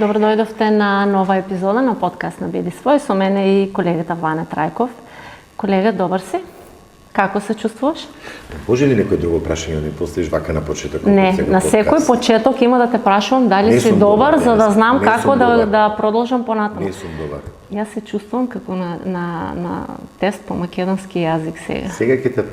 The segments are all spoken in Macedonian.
добро дојдовте на нова епизода на подкаст на Биди свој. Со мене и колегата Ване Трајков. Колега, добар си? Како се чувствуваш? Може ли некој друго прашање да ми поставиш вака на почеток? Не, на секој почеток има да те прашувам дали си добар, за да знам како да продолжам понатаму. Не сум добар. Јас се чувствувам како на тест по македонски јазик сега. Сега ќе те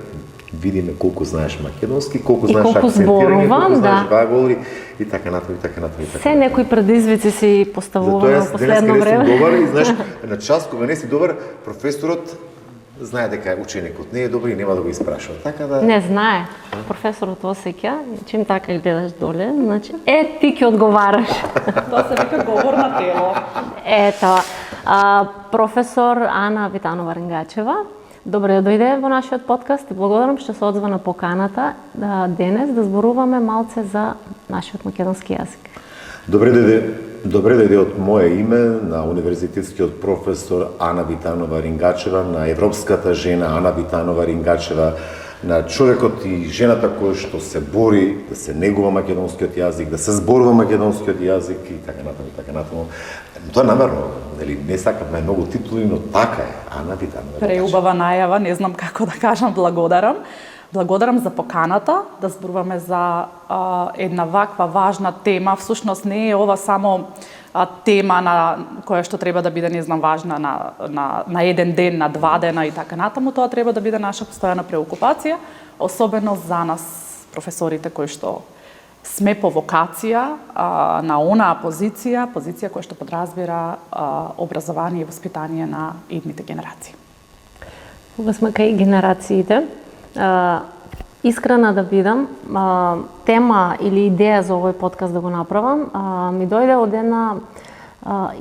видиме колку знаеш македонски, колку знаеш акцентирање, колку знаеш да. глаголи и така натаму, и така натаму. Се некои предизвици си поставуваме во последно време. Затоа јас денес добар и знаеш, на час кога не си добар, професорот знае дека ученикот не е добар и нема да го испрашува. Така да Не знае. Професорот осеќа, чим така гледаш доле, значи ти ќе одговараш. Тоа се вика говор на тело. Ето, професор Ана Витанова-Рингачева, добре дојде во нашиот подкаст и благодарам што се одзва на поканата денес да зборуваме малце за нашиот македонски јазик. Добре дојде од мое име на универзитетскиот професор Ана Витанова-Рингачева, на европската жена Ана Витанова-Рингачева, на човекот и жената кој што се бори да се негува македонскиот јазик, да се зборува македонскиот јазик и така натаму, и така натаму. Тоа намерно, нели, не сакаме многу титули, но така е, Ана Витанова-Рингачева. Преубава најава, не знам како да кажам, благодарам. Благодарам за поканата да зборуваме за една ваква важна тема. Всушност не е ова само тема на која што треба да биде, не знам, важна на еден ден, на 2 дена и така натаму. Тоа треба да биде наша постојана преокупација, особено за нас професорите кои што сме по вокација на онаа позиција која што подразбира образование и воспитание на идните генерации. Кога сме кај генерациите, искрена да бидам, тема или идеја за овој подкаст да го направам, ми дојде од една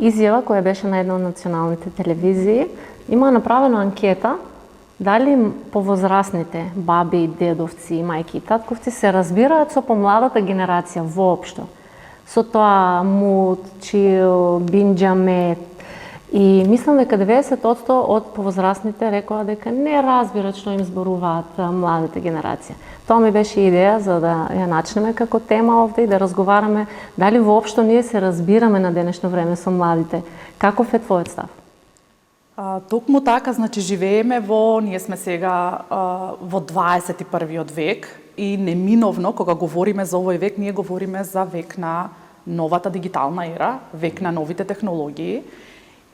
изјава која беше на една од националните телевизии. Има направена анкета дали повозрасните баби, дедовци, мајки и татковци се разбираат со помладата генерација воопшто. Со тоа мут, чил, бинџамет. И мислам дека 90% од повозрасните рекоа дека не разбират што им зборуваат младите генерација. Тоа ми беше идеја за да ја начнеме како тема овде и да разговараме дали воопшто ние се разбираме на денешно време со младите. Каков е твојот став? Токму така, значи живееме ние сме сега во 21. век и неминовно кога говориме за овој век, ние говориме за век на новата дигитална ера, век на новите технологии.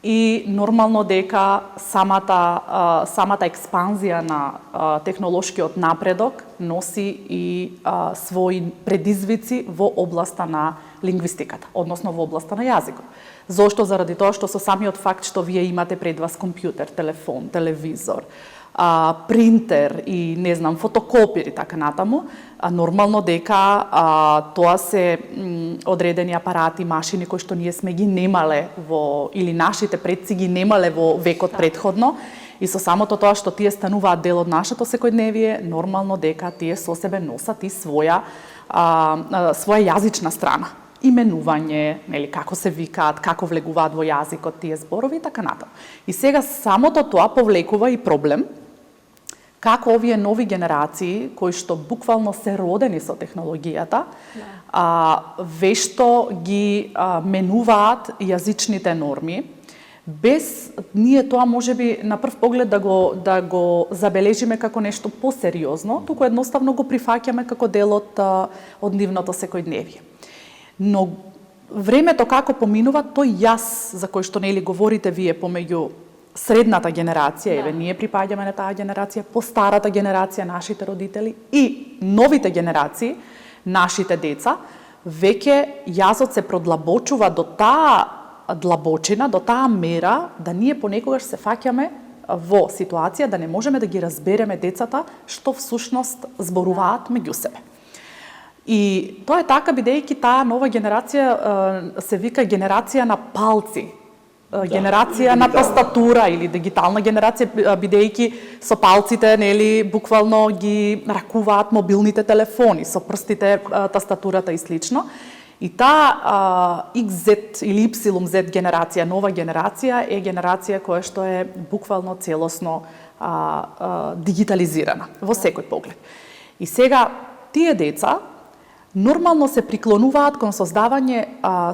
И нормално дека самата експанзија на технолошкиот напредок носи и своји предизвици во областа на лингвистиката, односно во областа на јазикот. Зошто? Заради тоа што со самиот факт што вие имате пред вас компјутер, телефон, телевизор, принтер и не знам фотокопир и така натаму, нормално дека тоа се одредени апарати, машини кои што ние сме ги немале или нашите предци ги немале во векот предходно, и со самото тоа што тие стануваат дел од нашето секојдневие, нормално дека тие со себе носат и своја јазична страна. Именување, нели, како се викаат, како влегуваат во јазикот тие зборови и така натаму. И сега самото тоа повлекува и проблем како овие нови генерации, кои што буквално се родени со технологијата, вешто ги менуваат јазичните норми, без ние тоа можеби на прв поглед да го забележиме како нешто посериозно, туку едноставно го прифаќаме како дел од нивното секојдневие. Но времето како поминува, тој јас за кој што нели говорите вие помеѓу средната генерација, еве ние припаѓаме на таа генерација, постарата генерација, нашите родители и новите генерации, нашите деца, веќе јазот се продлабочува до таа длабочина, до таа мера да ние понекогаш се фаќаме во ситуација да не можеме да ги разбереме децата што всушност зборуваат меѓу себе. И тоа е така бидејќи таа нова генерација се вика генерација на палци, генерација на тастатура или дигитална генерација, бидејќи со палците нели буквално ги ракуваат мобилните телефони, со прстите тастатурата и слично. И таа XZ или YZ генерација, нова генерација е генерација која што е буквално целосно дигитализирана во секој поглед. И сега тие деца нормално се приклонуваат кон создавање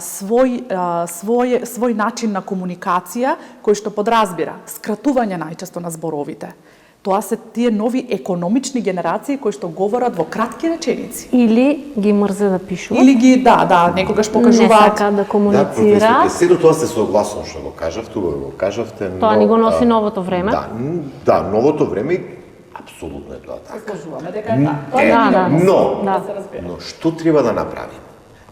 свој начин на комуникација кој што подразбира скратување најчесто на зборовите. Тоа се тие нови економични генерации кои што говорат во кратки реченици. Или ги мрзе да пишуваат. Или ги, некогаш покажуваат. Не сака да комуницира. Да, до тоа се согласувам што го кажавте, го кажавте, но Тоа ни го носи новото време. Да, новото време апсолутно е тоа така. Кажуваме дека е така. Но што треба да направиме?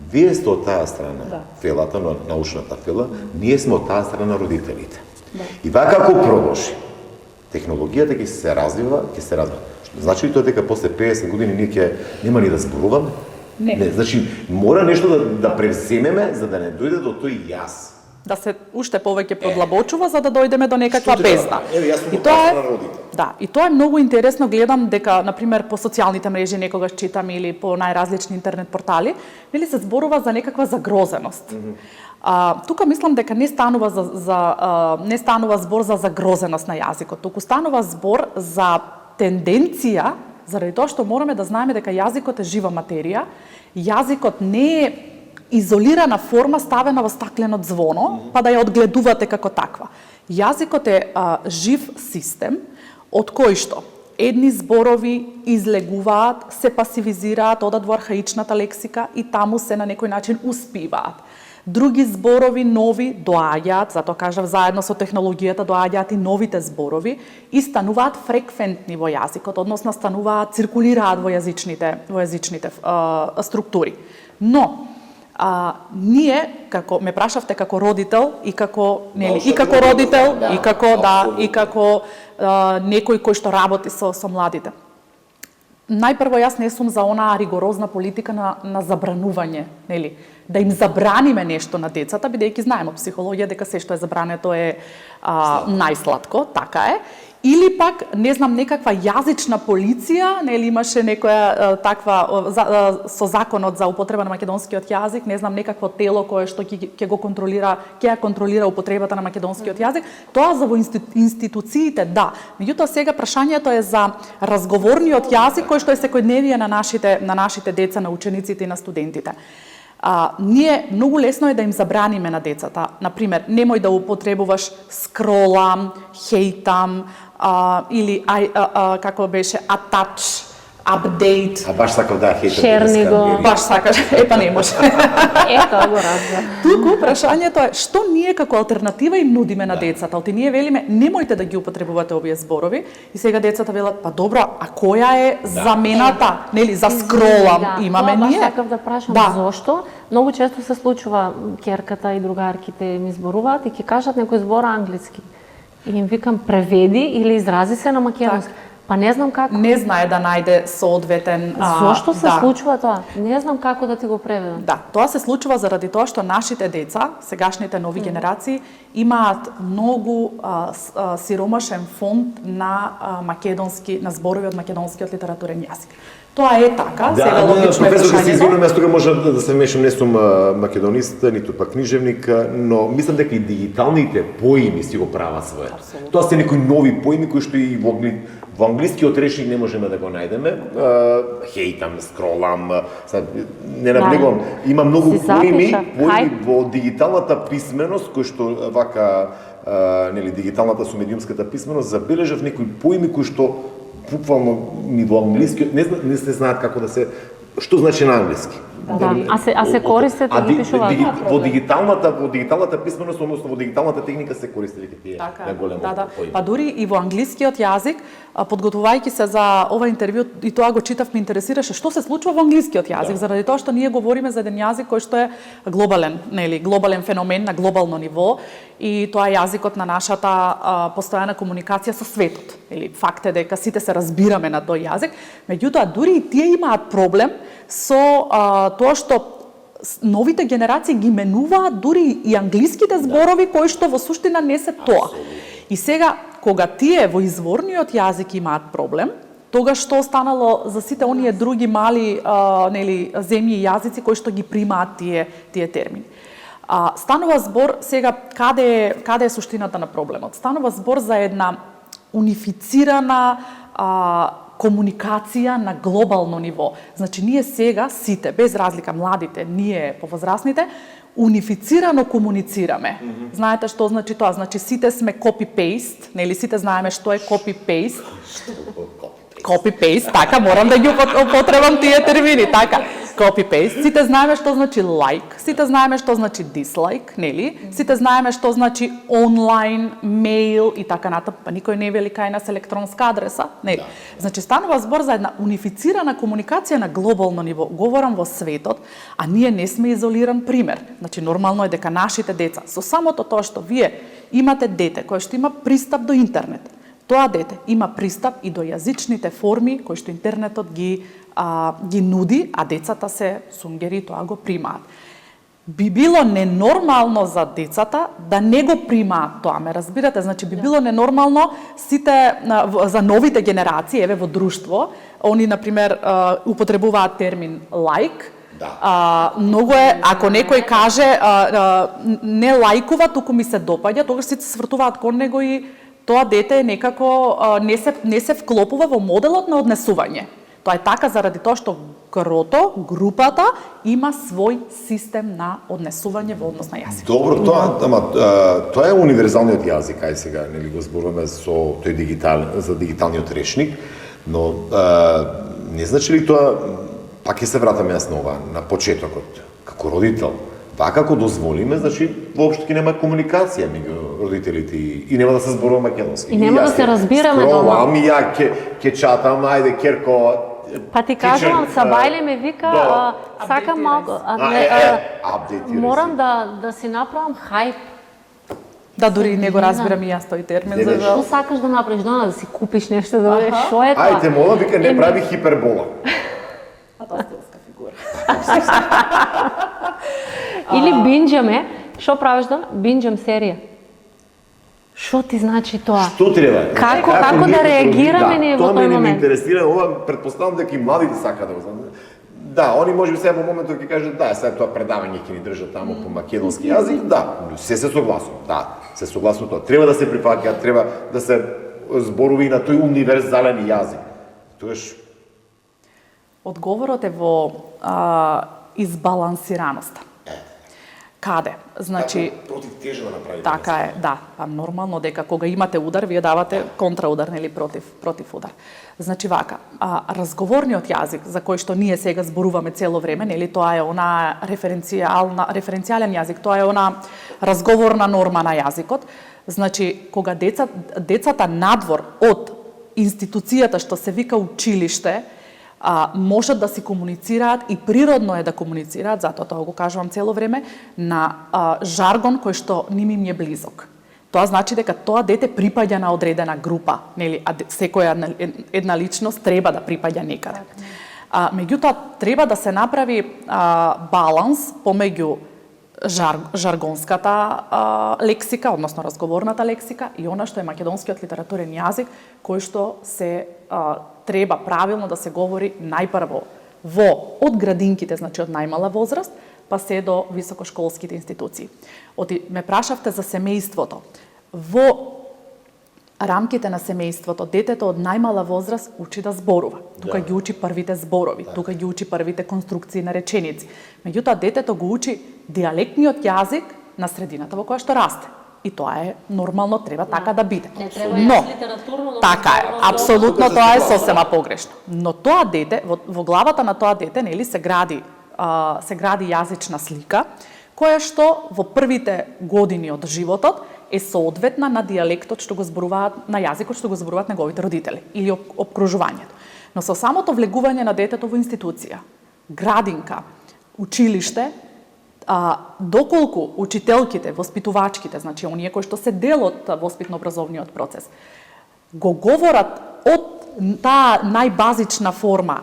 Вие сте од таа страна, фелата, научната фела, ние сме од таа страна родителите. И вака како продолжи, технологијата ќе се развива. Значи ли тоа дека после 50 години ние ќе нема ни да зборуваме? Не, значи мора нешто да превземеме за да не дојде до тој јас. Да се уште повеќе продлабочува за да дојдеме до некаква бездна. И тоа е многу интересно, гледам дека на пример по социјалните мрежи некогаш читам или по најразлични интернет портали, нели се зборува за некаква загрозеност. Тука мислам дека не станува збор за загрозеност на јазикот, туку станува збор за тенденција, заради тоа што мораме да знаеме дека јазикот е жива материја, јазикот не е изолирана форма ставена во стаклено ѕвоно, па да ја одгледувате како таква. Јазикот е жив систем од кој што едни зборови излегуваат, се пасивизираат, одат во архаичната лексика и таму се на некој начин успиваат. Други зборови нови доаѓаат, затоа кажав заедно со технологијата доаѓаат и новите зборови и стануваат фреквентни во јазикот, односно циркулираат во јазичните структури. Но ние, како ме прашавте како родител и како родител и како некој кој што работи со младите. Најпрво јас не сум за онаа ригорозна политика на забранување, нели? Да им забраниме нешто на децата, бидејќи знаеме од психологија дека се што е забрането е најсладко, така е. Или пак, не знам, некаква јазична полиција, нели имаше некоја таква со законот за употреба на македонскиот јазик, не знам, некакво тело кое што ќе ја контролира употребата на македонскиот јазик, тоа за во институциите, да. Меѓутоа сега прашањето е за разговорниот јазик кој што е секојдневие на нашите деца, на учениците и на студентите. Ние многу лесно е да им забраниме на децата. Например, немој да употребуваш скролам, хейтам, или како беше атач, апдейт. Баш сакав да хейтам. Шерни го. Баш сакаш, па не може. Тоа го разбра. Туку прашањето е што ние како алтернатива им нудиме на децата. Оти ние велиме немојте да ги употребувате овие зборови и сега децата велат па добро, а која е замената, нели за скролам имаме ние? Баш сакав да прашам зошто. Многу често се случува ќерката и другарките ми зборуваат и ќе кажат некој збор англиски. И им викам преведи или изрази се на македонски. Па не знам како. Не знае да најде соодветен... Зошто се случува тоа? Не знам како да ти го преведам. Да, тоа се случува заради тоа што нашите деца, сегашните нови генерации, имаат многу сиромашен фонд на зборови од македонскиот литературен јазик. Тоа е така, сега логично е прашањето. Се извинувам, јас тука може да се вмешам, не сум македонист, ниту пак книжевник, но мислам дека и дигиталните поими си го прават своето. Тоа се некои нови поими кои што и во англискиот речник не можеме да го најдеме. Хейтам, скролам, не наблегувам. Има многу поими во дигиталната писменост кои што вака дигиталната со медиумската писменост забележав некои поими кои што буквално ни во англискиот не се знаат како да се што значи на англиски. Да, а се користат и ги пишуваат. Во дигиталната писменост, односно во дигиталната техника се користелите тие најголемо. Да. Па дури и во англискиот јазик, подготвувајќи се за ова интервју, и тоа го читав, ме интересираше што се случува во англискиот јазик, заради тоа што ние говориме за еден јазик кој што е глобален феномен на глобално ниво, и тоа е јазикот на нашата постојана комуникација со светот. Факт е дека сите се разбираме на тој јазик, меѓутоа дури и тие имаат проблем со тоа што новите генерации ги менуваат дури и англиските зборови кои што во суштина не се тоа. И сега, кога тие во изворниот јазик имаат проблем, тогаш што останало за сите оние други мали земји и јазици кои што ги примаат тие термини. Станува збор, сега, каде е суштината на проблемот? Станува збор за една унифицирана комуникација на глобално ниво. Значи, ние сега сите, без разлика младите, ние повозрасните, унифицирано комуницираме. Знаете што значи тоа? Значи, сите сме copy-paste, нели сите знаеме што е copy-paste? Copy-paste, така, морам да ги употребам тие термини, така. Copy-paste. Сите знаеме што значи like, сите знаеме што значи dislike, нели? Сите знаеме што значи онлайн, мейл и така натаму, па никој не вели кај нас електронска адреса, нели? Значи, станува збор за една унифицирана комуникација на глобално ниво. Говорам во светот, а ние не сме изолиран пример. Значи, нормално е дека нашите деца, со самото тоа што вие имате дете кое што има пристап до интернет, тоа дете има пристап и до јазичните форми кои што интернетот ги нуди, а децата се сунгери тоа го примаат. Би било ненормално за децата да не го примаат тоа, ме разбирате? Значи, би било ненормално сите, за новите генерации, еве во друштво, они, например, употребуваат термин лайк, многу е, ако некој каже не лајкува, туку ми се допаѓа, тогаш сите се свртуваат кон него и тоа дете некако не се вклопува во моделот на однесување. Тоа е така заради тоа што групата има свој систем на однесување во однос на јазик. Добро, тоа е универзалниот јазик, ај сега нели го зборуваме со тој за дигиталниот речник, но не значи ли тоа, пак ќе се вратаме јас на ова, на почетокот, како родител, така ако дозволиме, значи воопшто ќе нема комуникација меѓу родителите и нема да се зборува македонски. И нема да се разбираме дома. Ами ја ќе чатам, ајде Керко. Па ти кажувам, Сабајле ме вика, сакам малку, морам да си направам хајп. Да, дури не го разбирам и јас тој термин. Што сакаш да направиш, да си купиш нешто, да бидеш, шо е тоа? Ајде, мола, вика, не прави хипербола. А тоа стилска фигура. Или бинџаме, што правиш да? Бинџам серија. Што ти значи тоа? Што треба? Како да реагираме ние во тој момент? Тоа ме интересира, ова предпоставам дека и младите сака да го знаат. Да, они можеби сега во моментот ќе кажат да, сега тоа предавање ќе ни држат таму по македонски јазик, да, се согласувам. Да, се согласувам тоа. Треба да се прифаќа, треба да се зборува и на тој универзален јазик. Тогаш одговорот е во избалансираноста. Каде? Значи, против тежа да направите. Така е, да. Па нормално дека кога имате удар, вие давате контраудар, нели, против удар. Значи вака, разговорниот јазик за кој што ние сега зборуваме цело време, нели, тоа е она референцијален јазик, тоа е она разговорна норма на јазикот. Значи, кога децата надвор од институцијата што се вика училиште, можат да си комуницираат и природно е да комуницираат, затоа тоа го кажувам цело време, на жаргон кој што ним им е близок. Тоа значи дека тоа дете припаѓа на одредена група, нели, а секоја една личност треба да припаѓа некаде. Меѓутоа, треба да се направи баланс помеѓу жаргонската лексика, односно разговорната лексика и она што е македонскиот литературен јазик, кој што се треба правилно да се говори најпрво од градинките, значи од најмала возраст, па се до високошколските институции. Ме прашавте за семејството. Во рамките на семејството, детето од најмала возраст учи да зборува. Тука ги учи првите зборови, тука ги учи првите конструкции на реченици. Меѓутоа, детето го учи диалектниот јазик на средината во која што расте. И тоа е нормално, треба така да биде. Но, така е, апсолутно тоа е сосема погрешно. Но тоа дете, во главата на тоа дете, нели, се гради јазична слика, која што во првите години од животот е соодветна на диалектот што го зборуваат, на јазикот што го зборуваат неговите родители или опкружувањето. Но со самото влегување на детето во институција, градинка, училиште, доколку учителките, воспитувачките, значи оние кои што се дел од воспитно-образовниот процес, го говорат од таа најбазична форма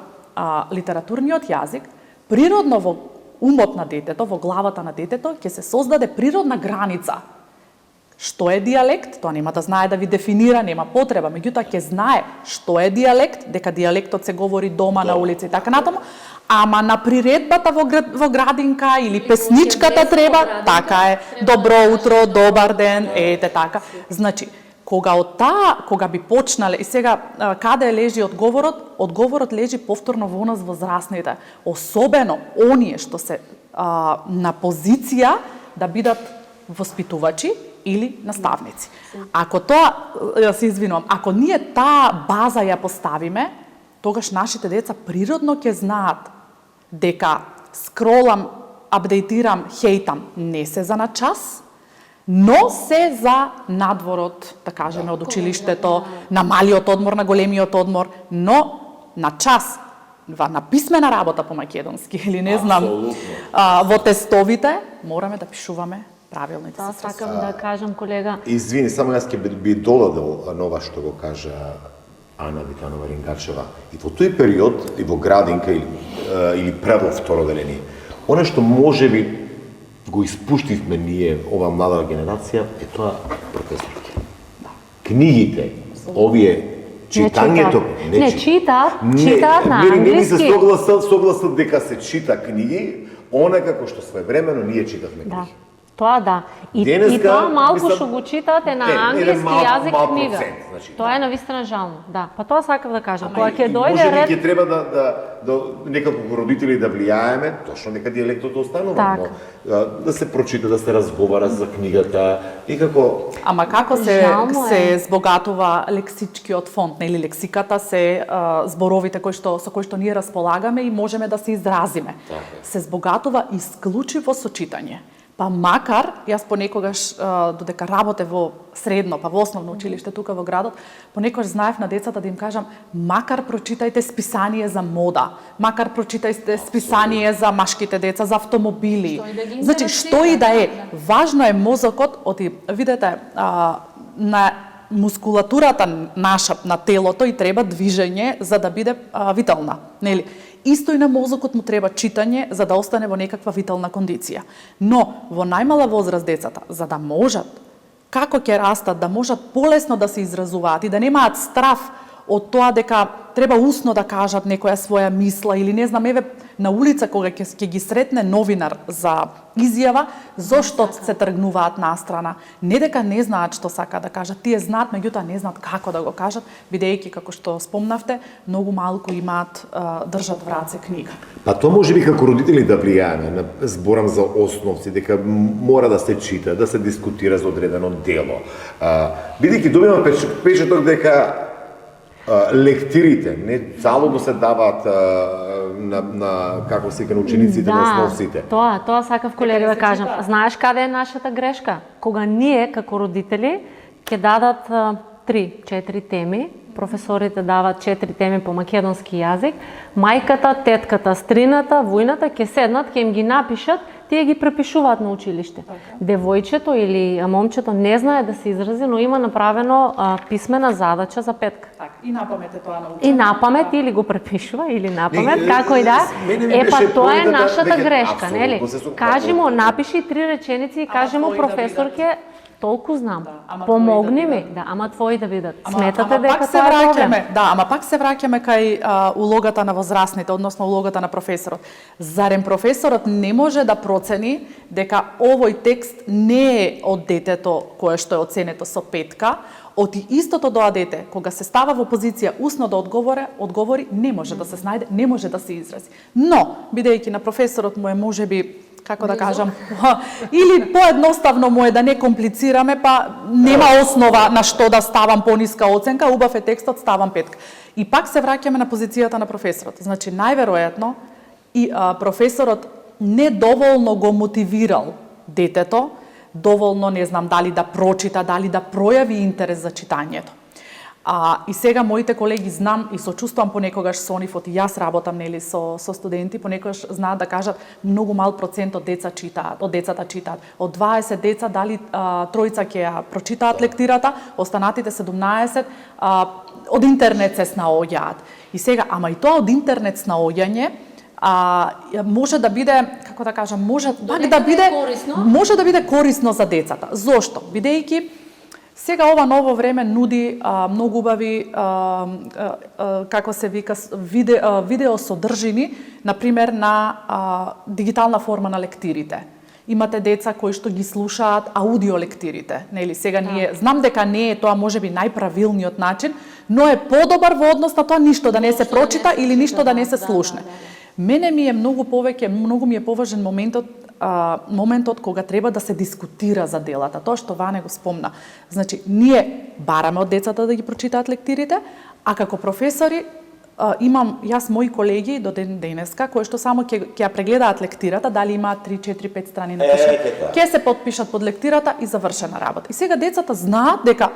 литературниот јазик, природно во умот на детето, во главата на детето, ќе се создаде природна граница. Што е диалект? Тоа нема да знае да ви дефинира, нема потреба, меѓутоа ќе знае што е диалект, дека диалектот се говори дома, на улица и така натаму, ама на приредбата во градинка или песничката треба, така е, добро утро, добар ден, ете така. Значи, кога би почнале, и сега каде лежи одговорот? Одговорот лежи повторно во нас возрастните, особено оние што се на позиција да бидат воспитувачи или наставници. Ако тоа, се извинувам, ако ние таа база ја поставиме, тогаш нашите деца природно ќе знаат дека скролам, апдейтирам, хейтам не се за на час, но се за надворот, да кажеме, од училиштето, на малиот одмор, на големиот одмор, но на час, на писмена работа по македонски или не знам, во тестовите, мораме да пишуваме правилните се. Сакам да кажам, колега. Извини, само јас ќе би додадел на ова што го кажа Ана Витанова Рингачева. И во тој период, и во градинка или пред во второ деление, оно што можеби го испуштивме ние, ова млада генерација, е тоа професорите. Книгите, овие читањето, не читаат на англиски. Не се согласат дека се чита книги, онака што своевремено ние читавме книги. Да. Тоа да. И тоа малку што го читате на англиски јазик книга. Тоа е навистина жално. Да, па тоа сакав да кажам. Кога ќе дојде ред, може би ќе треба да некако родители да влијаеме, точно нека дијалектот останува, но да се прочита, да се разговара за книгата и како. Ама како се збогатува лексичкиот фонд, нели лексиката се зборовите со кои што ние располагаме и можеме да се изразиме. Се збогатува исклучиво со читање. Па макар, јас понекогаш, додека работе во средно, па во основно училиште тука во градот, понекогаш знаев на децата да им кажам, макар прочитајте списание за мода, макар прочитајте списание за машките деца, за автомобили. Значи, што и да е, важно е мозокот, видете, на мускулатурата наша, на телото и треба движење за да биде витална, нели? Исто и на мозокот му треба читање за да остане во некаква витална кондиција. Но во најмала возраст децата, за да можат, како ќе растат, да можат полесно да се изразуваат и да немаат страф од тоа дека треба усно да кажат некоја своја мисла или не знам, еве на улица кога ќе ги сретне новинар за изјава, зошто се тргнуваат настрана. Не дека не знаат што сака да кажат, тие знаат, меѓутоа не знаат како да го кажат, бидејќи како што спомнавте, многу малку имаат држат в раце книга. Па тоа можеби како родители да влијаеме, зборам за основци, дека мора да се чита, да се дискутира за одредено дело. Бидејќи добиваме печаток дека лектирите не залудно се даваат на како се на учениците, на основците. Тоа сакав колега да кажам. Знаеш каде е нашата грешка? Кога ние како родители ќе дадат 3-4 теми, професорите дават 4 теми по македонски јазик, мајката, тетката, стрината, војната ќе седнат, ќе им ги напишат, тие ги препишуваат на училиште. Девојчето или момчето не знае да се изрази, но има направено писмена задача за петка. И напамет е тоа научено. И напамет или го препишува или напамет, како и да. Па тоа е нашата грешка, нели? Кажи му, напиши 3 реченици и кажи му професорке, толку знам. Помогни ми, ама твои да видат. Сметате дека тоа е проблем. Да, ама пак се враќаме кај улогата на возрастните, односно улогата на професорот. Зарем професорот не може да процени дека овој текст не е од детето кое што е оценето со 5, од истото тоа дете, кога се става во позиција усно да одговори, не може да се снајде, не може да се изрази. Но, бидејќи на професорот му е можеби, како да кажам, или поедноставно му е да не комплицираме, па нема основа на што да ставам пониска оценка, убав е текстот, ставам 5. И пак се враќаме на позицијата на професорот. Значи, најверојатно, и професорот недоволно го мотивирал детето, доволно, не знам, дали да прочита, дали да пројави интерес за читањето. И сега моите колеги знам и сочувствувам понекогаш со нив, и јас работам нели со студенти, понекогаш знаат да кажат многу мал процент од децата читаат. Од 20 деца дали тројца ќе ја прочитаат лектирата, останатите 17 од интернет се снаоѓаат. И сега, ама и тоа од интернет снаоѓање може да биде, како да кажам, може да биде корисно за децата. Зошто? Бидејќи сега ова ново време нуди многу убави, како се вика, видео содржини, например на дигитална форма на лектирите. Имате деца кои што ги слушаат аудиолектирите, нели? Сега ние знам дека не е тоа можеби најправилниот начин, но е подобар во однос на тоа ништо да не се прочита или ништо да не се слушне. Мене ми е многу ми е поважен моментот кога треба да се дискутира за делата. Тоа што Ване го спомна. Значи, ние бараме од децата да ги прочитаат лектирите, а како професори имам јас мои колеги до денеска кои што само ќе ја прегледаат лектирата, дали имаат 3, 4, 5 страни напишани. Ќе се потпишат под лектирата и завршена работа. И сега децата знаат дека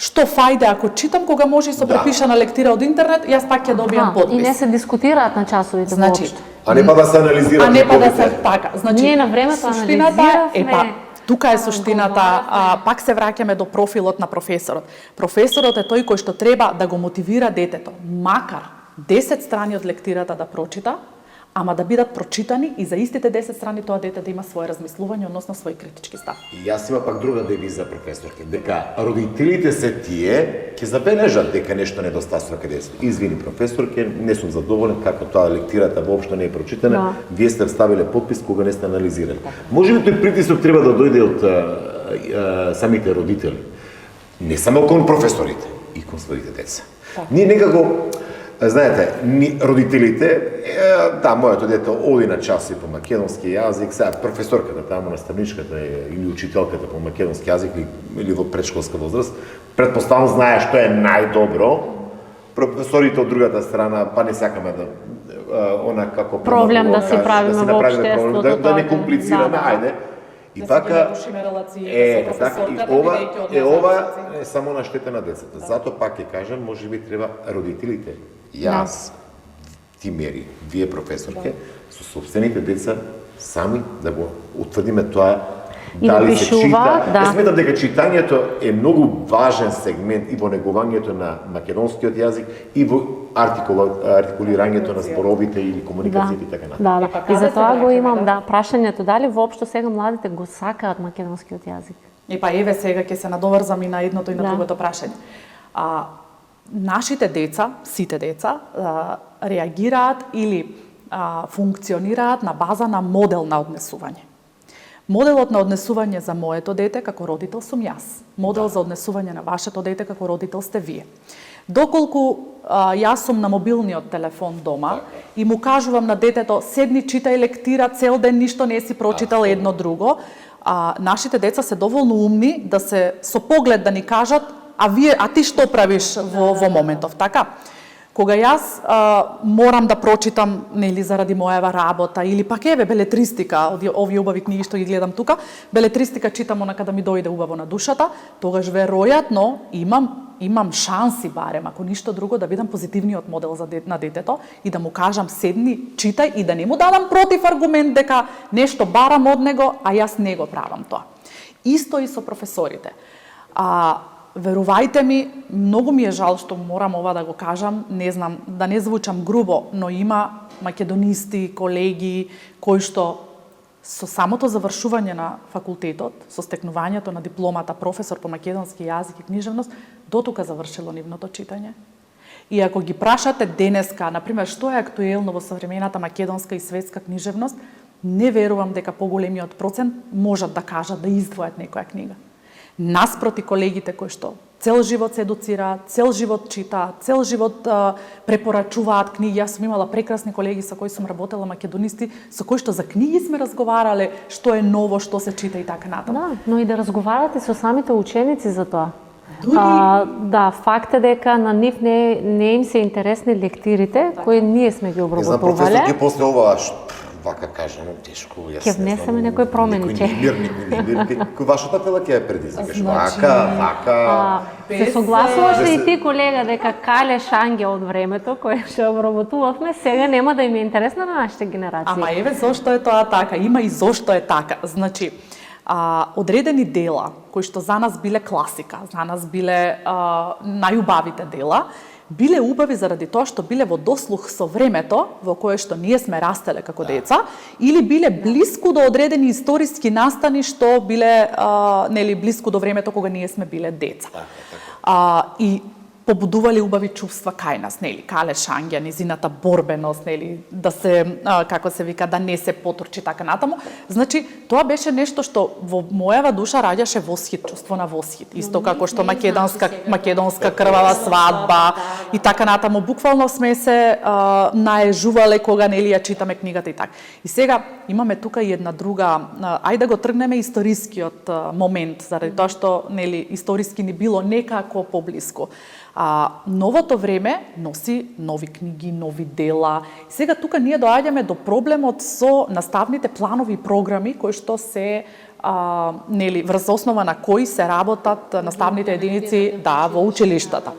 што фајде ако читам кога може и со препишана лектира од интернет, јас пак ќе добијам подпис. И не се дискутираат на часовите воопшто. А не па да се анализираат. А не па да се така. Значи, ние на времето анализиравме. Тука е суштината, пак се враќаме до профилот на професорот. Професорот е тој кој што треба да го мотивира детето, макар 10 страни од лектирата да прочита, ама да бидат прочитани и за истите 10 страни тоа дете да има свое размислување односно свој критички став. И јас има пак друга девиза, професорке, дека родителите се тие ќе забележат дека нешто недостасува каде се. Извини, професорке, не сум задоволен како тоа лектирата воопшто не е прочитана. Вие сте вставиле подпис кога не сте анализирали. Можеби тој притисок треба да дојде од самите родители. Не само кон професорите, и кон своите деца. Ние некако знаете, родителите, моето дете оди на часи по македонски јазик, сега професорката, таму наставничката или учителката по македонски јазик или во предшколска возраст, претпоставам знае што е најдобро. Професорите од другата страна, па не сакаме да како проблем да си правиме во општеството, да не комплицираме, ајде. И така, ова е само на штета на децата. Затоа пак ќе кажам, можеби треба родителите, јас, ти Мери, вие професорке, со собствените деца сами да го утврдиме тоа дали се чита. Сметам дека читањето е многу важен сегмент и во негувањето на македонскиот јазик и во артикулирањето на зборовите или комуникациите и така натаму. И за тоа го имам прашањето дали воопшто сега младите го сакаат македонскиот јазик. И па еве сега ќе се надоврзам и на едното и на другото прашање. Нашите деца, сите деца, реагираат или функционираат на база на модел на однесување. Моделот на однесување за моето дете како родител сум јас. Модел за однесување на вашето дете како родител сте вие. Доколку јас сум на мобилниот телефон дома и му кажувам на детето седни, читај, лектира, цел ден ништо не си прочитал едно друго, нашите деца се доволно умни да се со поглед да ни кажат а ти што правиш во моментов, така? Кога јас морам да прочитам нели заради мојава работа или пак еве белетристика, овие убави книги што ги гледам тука, белетристика читам онака да ми дојде убаво на душата, тогаш веројатно имам шанси барем, ако ништо друго, да бидам позитивниот модел на детето и да му кажам седни, читај и да не му дадам против аргумент дека нешто барам од него, а јас не го правам тоа. Исто и со професорите. Верувајте ми, многу ми е жал што морам ова да го кажам, не знам, да не звучам грубо, но има македонисти, колеги, кои што со самото завршување на факултетот, со стекнувањето на дипломата професор по македонски јазик и книжевност, дотука завршило нивното читање. И ако ги прашате денеска, например, што е актуелно во современата македонска и светска книжевност, не верувам дека поголемиот процент можат да кажат да издвојат некоја книга. Наспроти колегите кои што цел живот се едуцираат, цел живот читаат, цел живот препорачуваат книги. Јас сум имала прекрасни колеги со кои сум работела, македонисти, со кои што за книги сме разговарале, што е ново, што се чита и така натаму. Но и да разговарате со самите ученици за тоа. Факт е дека на нив не им се интересни лектирите кои ние сме ги обработувале. Не знам, професорке, после ова вака кажам, тешко, јас ќе внесеме некои промени, Кој вашата тела ќе ја предизвикаш? Вака. Се согласуваше и ти, колега, дека Кале Шанге од времето, кое што обработувавме, сега нема да им е интересна на нашите генерации. Ама еве зошто е тоа така, има и зошто е така. Значи, одредени дела, кои што за нас биле класика, за нас биле најубавите дела, биле убави заради тоа што биле во дослух со времето во кое што ние сме растеле како деца, или биле блиску до одредени историски настани што биле блиску до времето кога ние сме биле деца. И побудувале убави чувства кај нас, нели? Кале Шангја, низината борбеност, нели? Да се, како се вика, да не се потрчи така натаму. Значи, тоа беше нешто што во мојава душа раѓаше восхит, чувство на восхит. Исто како што македонска крвава свадба и така натаму. Буквално сме се наежувале кога, нели, ја читаме книгата и така. И сега имаме тука и една друга, ајде да го тргнеме историскиот момент, заради тоа што, нели, историски ни било некако поблиску. Новото време носи нови книги, нови дела. Сега тука ние доаѓаме до проблемот со наставните планови и програми кои што се нели врз основа на кои се работат наставните единици во училиштата.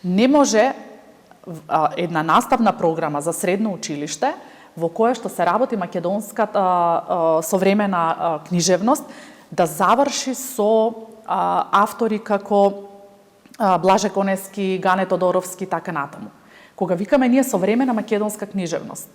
Не може една наставна програма за средно училиште во која што се работи македонската современа книжевност да заврши со автори како Блаже Конески, Гане Тодоровски, така натаму. Кога викаме ние современа македонска книжевност,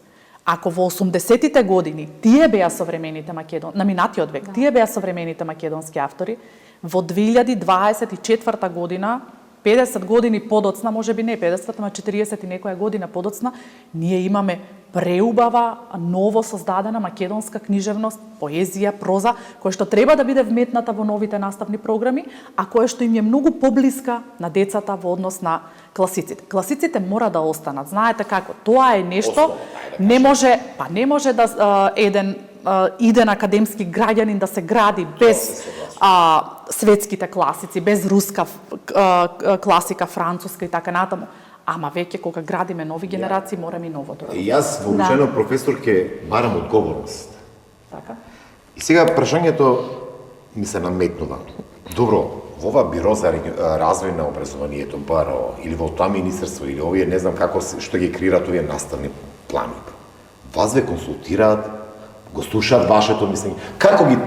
ако во 80-тите години тие беа современите на минатиот век, тие беа современите македонски автори, во 2024 година, 50 години подоцна, може би не 50, ама 40 и некоја година подоцна, ние имаме преубава, ново создадена македонска книжевност, поезија, проза, која што треба да биде вметната во новите наставни програми, а која што им е многу поблиска на децата во однос на класиците. Класиците мора да останат. Знаете како, тоа е нешто, не може да иден академски граѓанин да се гради без светските класици, без руска класика, француска и така натаму. Ама веќе кога градиме нови генерации, мораме и новото. И јас во учено професор ке барам одговорност. Така. И сега прашањето ми се наметнува. Добро, во ова биро за развој на образованието, БАРО, или во тоа министерство, или овие не знам како што ги креираат овие наставни плани. Вас ве консултираат, го слушаат вашето мислење. Како ги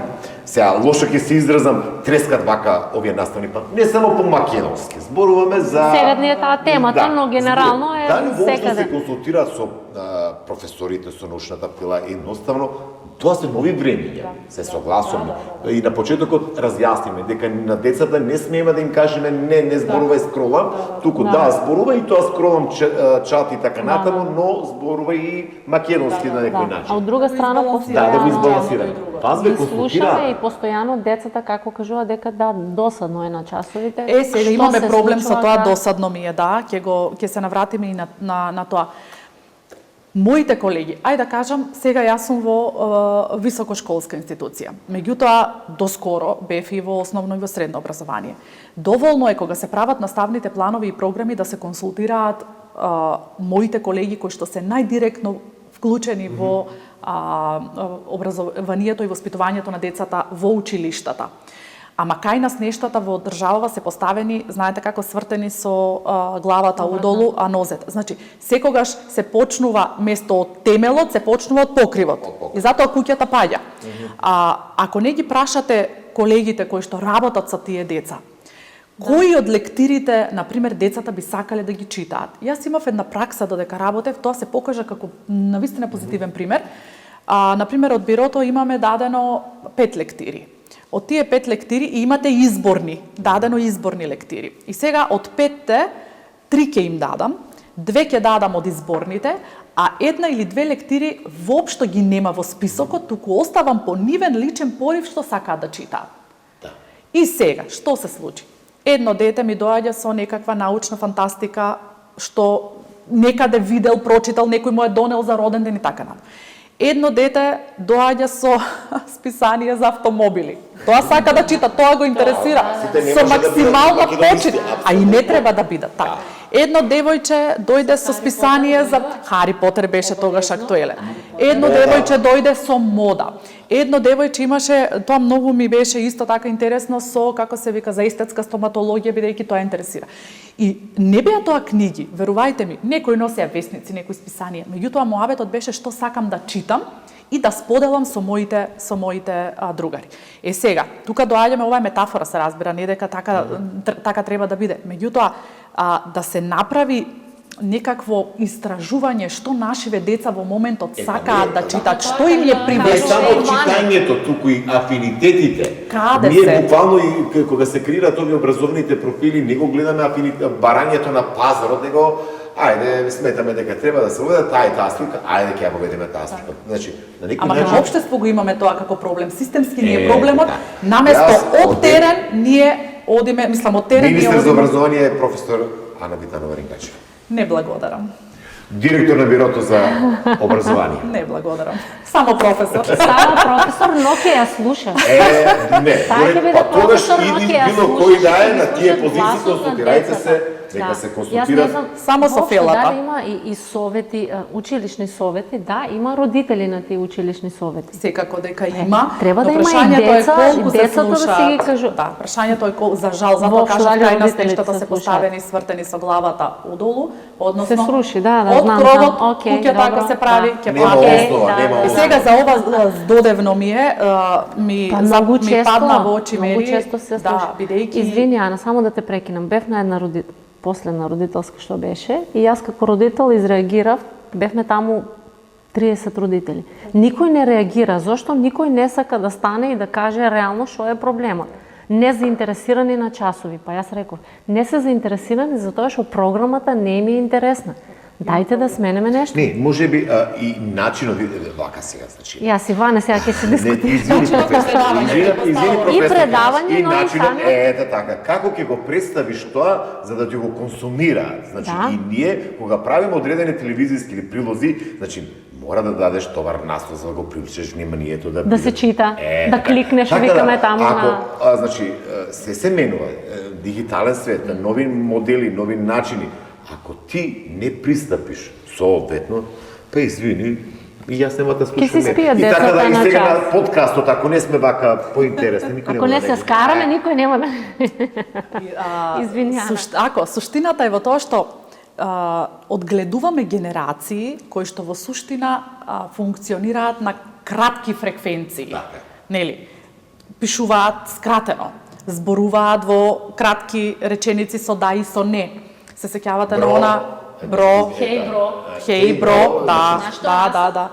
сега лошо ќе се изразам, трескат вака овие наставни плани. Не само по македонски, зборуваме за сега не е таа темата, но генерално е дали секаде. се консултираат со професорите, со научната пила, едноставно тоа се нови времиња, се согласуваме. И на почетокот разјасниме дека на децата не смееме да им кажеме не зборувај скролам, туку зборувај и тоа скролам чат и така натаму, но зборувај и македонски на некој начин. А од друга страна да го избалансираме. Вас ве слушаме и постојано децата како кажува дека досадно е на часовите. Сега имаме проблем со тоа, досадно ми е, ќе се навратиме и на тоа. Моите колеги, ајде да кажам, сега јас сум во високошколска институција. Меѓутоа, доскоро бев и во основно и во средно образование. Доволно е кога се прават наставните планови и програми да се консултираат моите колеги кои што се најдиректно вклучени во образованието и воспитувањето на децата во училиштата. Ама кај нас нештата во државава се поставени, знаете како, свртени со главата удолу, а нозет. Значи, секогаш се почнува место од темелот, се почнува од покривот. И затоа куќата паѓа. Ако не ги прашате колегите кои што работат со тие деца, кои од лектирите, например, децата би сакале да ги читаат? Јас имав една пракса додека работев, тоа се покажа како навистина позитивен пример. Например, од бирото имаме дадено 5 лектири. Од тие 5 лектири и имате изборни, дадено изборни лектири. И сега од 5-те, 3 ќе им дадам, 2 ќе дадам од изборните, а 1 или 2 лектири воопшто ги нема во списокот, туку оставам по нивен личен порив што сакаат да читаат. И сега, што се случи? Едно дете ми доаѓа со некаква научна фантастика, што некаде видел, прочитал, некој му е донел за роден ден и така натаму. Едно дете доаѓа со списание за автомобили. Тоа сака да чита, тоа го интересира. Со максимална почит, а и не треба да биде така. Едно девојче дојде со списание за Хари Потер, беше тогаш актуелен. Едно девојче дојде со мода. Едно девојче имаше, тоа многу ми беше исто така интересно со, како се вика, за естетска стоматологија, бидејќи тоа интересира. И не беа тоа книги, верувајте ми, некои носеа весници, некои списанија, меѓутоа моабетот беше што сакам да читам и да споделам со моите другари. Сега, тука доаѓаме, ова е метафора, се разбира, не дека така треба да биде. Меѓутоа, да се направи некакво истражување што нашиве деца во моментот сакаат да читат, што им е Не привлечено. само читањето, туку и афинитетите. Каде Ние се? буквално и кога се креираат овие образовните профили, не го гледаме барањето на пазарот, него ајде сметаме дека треба да се уведе таа слика, ајде ќе ја поведеме таа слика. Значи, на некој Ама како начин општество го имаме тоа како проблем. Системски ни е Е, проблемот. да. Наместо Јас од терен ние одиме, мислам од терен ние Министер за одиме. образование е професор Ана Витанова Рингачева. Не благодарам. Директор на Бирото за образование. Не благодарам. Само професор. Само професор, но ќе ја слуша. Не, Таа ќе биде па тогаш професор, но иди ќе ја било слуша, кој да е ќе на тие слуша позиции, гласот на консултирајте децата. се, нека Да. се Јас не консултират. знам, Само со воопшто фелата. Дали има и совети, училишни совети, да, има родители на тие училишни совети. Секако дека има. треба но да има и прашањето деца, е колку и се децата да си ги слушаат. кажу. Да, прашањето е колку, за жал, затоа Воопшто кажав дали кај нас родителите нештата се се слушаат. поставени свртени со главата одолу, односно Се сруши, да, од знам, кровот, знам. Океј, куќа така добро, се прави, да. ќе Нема плати. основа, да, нема да. И основа. сега за ова здодевно ми е, ми, Па многу ми често, падна во очи многу мери, често се да, слуша. бидејќи Извини, Ана, само да те прекинам. Бев на една последна родителска што беше и јас како родител изреагирав, бевме таму 30 родители. Никој не реагира, зошто никој не сака да стане и да каже реално што е проблемот. Не заинтересирани на часови. Па јас реков, не се заинтересирани затоа што програмата не им е интересна. Дајте да сменеме нешто. Не, може би и начинот вака сега, значи. Јас и Ване сега ќе се Не, дискутираме. извини професор, извини професор. И предавање, и но и начинот сами. ете така. Како ќе го представиш тоа за да ти го консумираат? Значи Да. и ние кога правиме одредени телевизиски или прилози, значи мора да дадеш товар насто за да го привлечеш вниманието да Да се чита, да така. кликнеш, Така викаме да, таму ако, на... значи се менува, дигитален свет, нови модели, нови начини. Ако ти не пристапиш соодветно, па извини, и јас нема да слушам. Ќе си спијат И така да децата и на сега час. на подкастот, ако не сме вака поинтересни, никој Ако нема не да се ги- скараме, никој нема да... Извини, Ана. Суштината е во тоа што одгледуваме генерации кои што во суштина функционираат на кратки фреквенции. Така. Нели? Пишуваат скратено, зборуваат во кратки реченици со да и со не. Се сеќавате на Бро. она бро, Хеј, бро. хеј бро, да, Знаеш што, да.